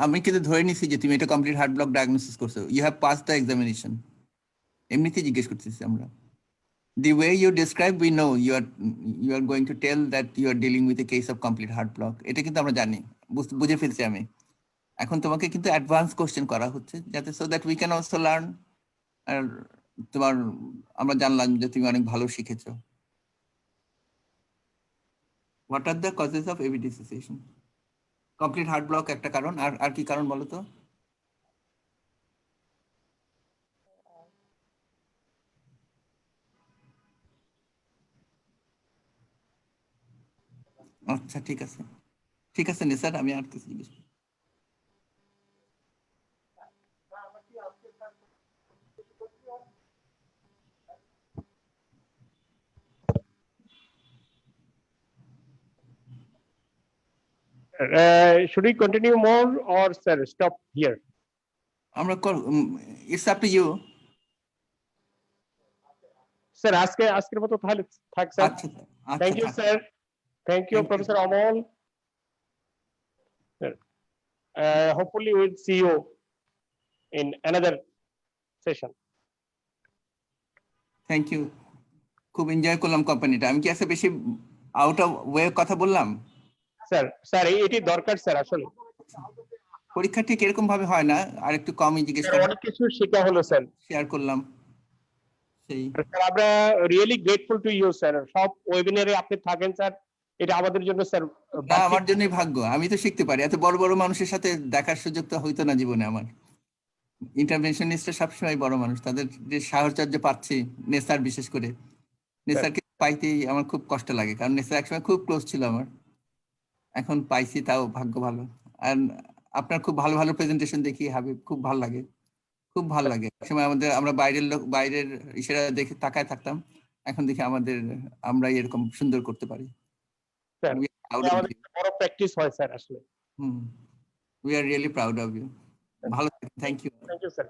আমি কিন্তু ধরে নিছি যে তুমি এটা কমপ্লিট হার্ট ব্লক ডায়াগনোসিস করছো, you have pass the examination. এমনিতেই জিজ্ঞেস করতেছি আমরা। The way you describe, we know you are going to tell that you are dealing with a case of complete heart block. এটা কিন্তু আমরা জানি, বুঝে ফেলছি আমি। এখন তোমাকে কিন্তু অ্যাডভান্স কোশ্চেন করা হচ্ছে, যাতে so that we can also learn। আর আমরা জানলাম যে তুমি অনেক ভালো শিখেছো। What are the causes of AV dissociation? Complete heart block একটা কারণ, আর কি কারণ বলো তো? আচ্ছা ঠিক আছে, ঠিক আছে নিসার, আমি আর কিছু জিজ্ঞেস করি। Should we continue more or sir stop here? আমরা it's up to you. Sir, আজকের মতো তাহলে থাক sir. Thank you, sir. Thank you, Professor Amol. Hopefully we'll see you in another session. Thank you. খুব এনজয় করলাম কোম্পানিটা। আমি কি আছে বেশি আউট অফ ওয়ে কথা বললাম? স্যার এটি দরকার স্যার, আসলে পরীক্ষা ঠিক এরকম ভাবে হয় না, আর একটু কমই জিজ্ঞেস করেন। অনেক কিছু শেখা হলো স্যার, শেয়ার করলাম। সেই স্যার আমরা really grateful to you sir. সব ওয়েবিনারে আপনি থাকেন স্যার, এটা আমাদের জন্য স্যার। না, আমার জন্যই ভাগ্য, আমি তো শিখতে পারি। এত বড় বড় মানুষের সাথে দেখার সুযোগ তো হইতো না জীবনে আমার। ইন্টারভেনশনিস্টরা সবসময় বড় মানুষ, তাদের যে সাহচর্য পাচ্ছি, নেসার বিশেষ করে, নেসারকে পাইতেই আমার খুব কষ্ট লাগে, কারণ নেসার একসময় খুব ক্লোজ ছিল আমার। এখন পাইছি, তাও ভাগ্য ভালো। আর আপনার খুব ভালো ভালো প্রেজেন্টেশন দেখি হাবিব, খুব ভালো লাগে, খুব ভালো লাগে। সময় আমরা বাইরের ইশারা দেখে তাকায় থাকতাম, এখন দেখি আমরাই এরকম সুন্দর করতে পারি। বড় প্র্যাকটিস হয় স্যার আসলে। We are really proud of you. ভালো, thank you. Thank you sir.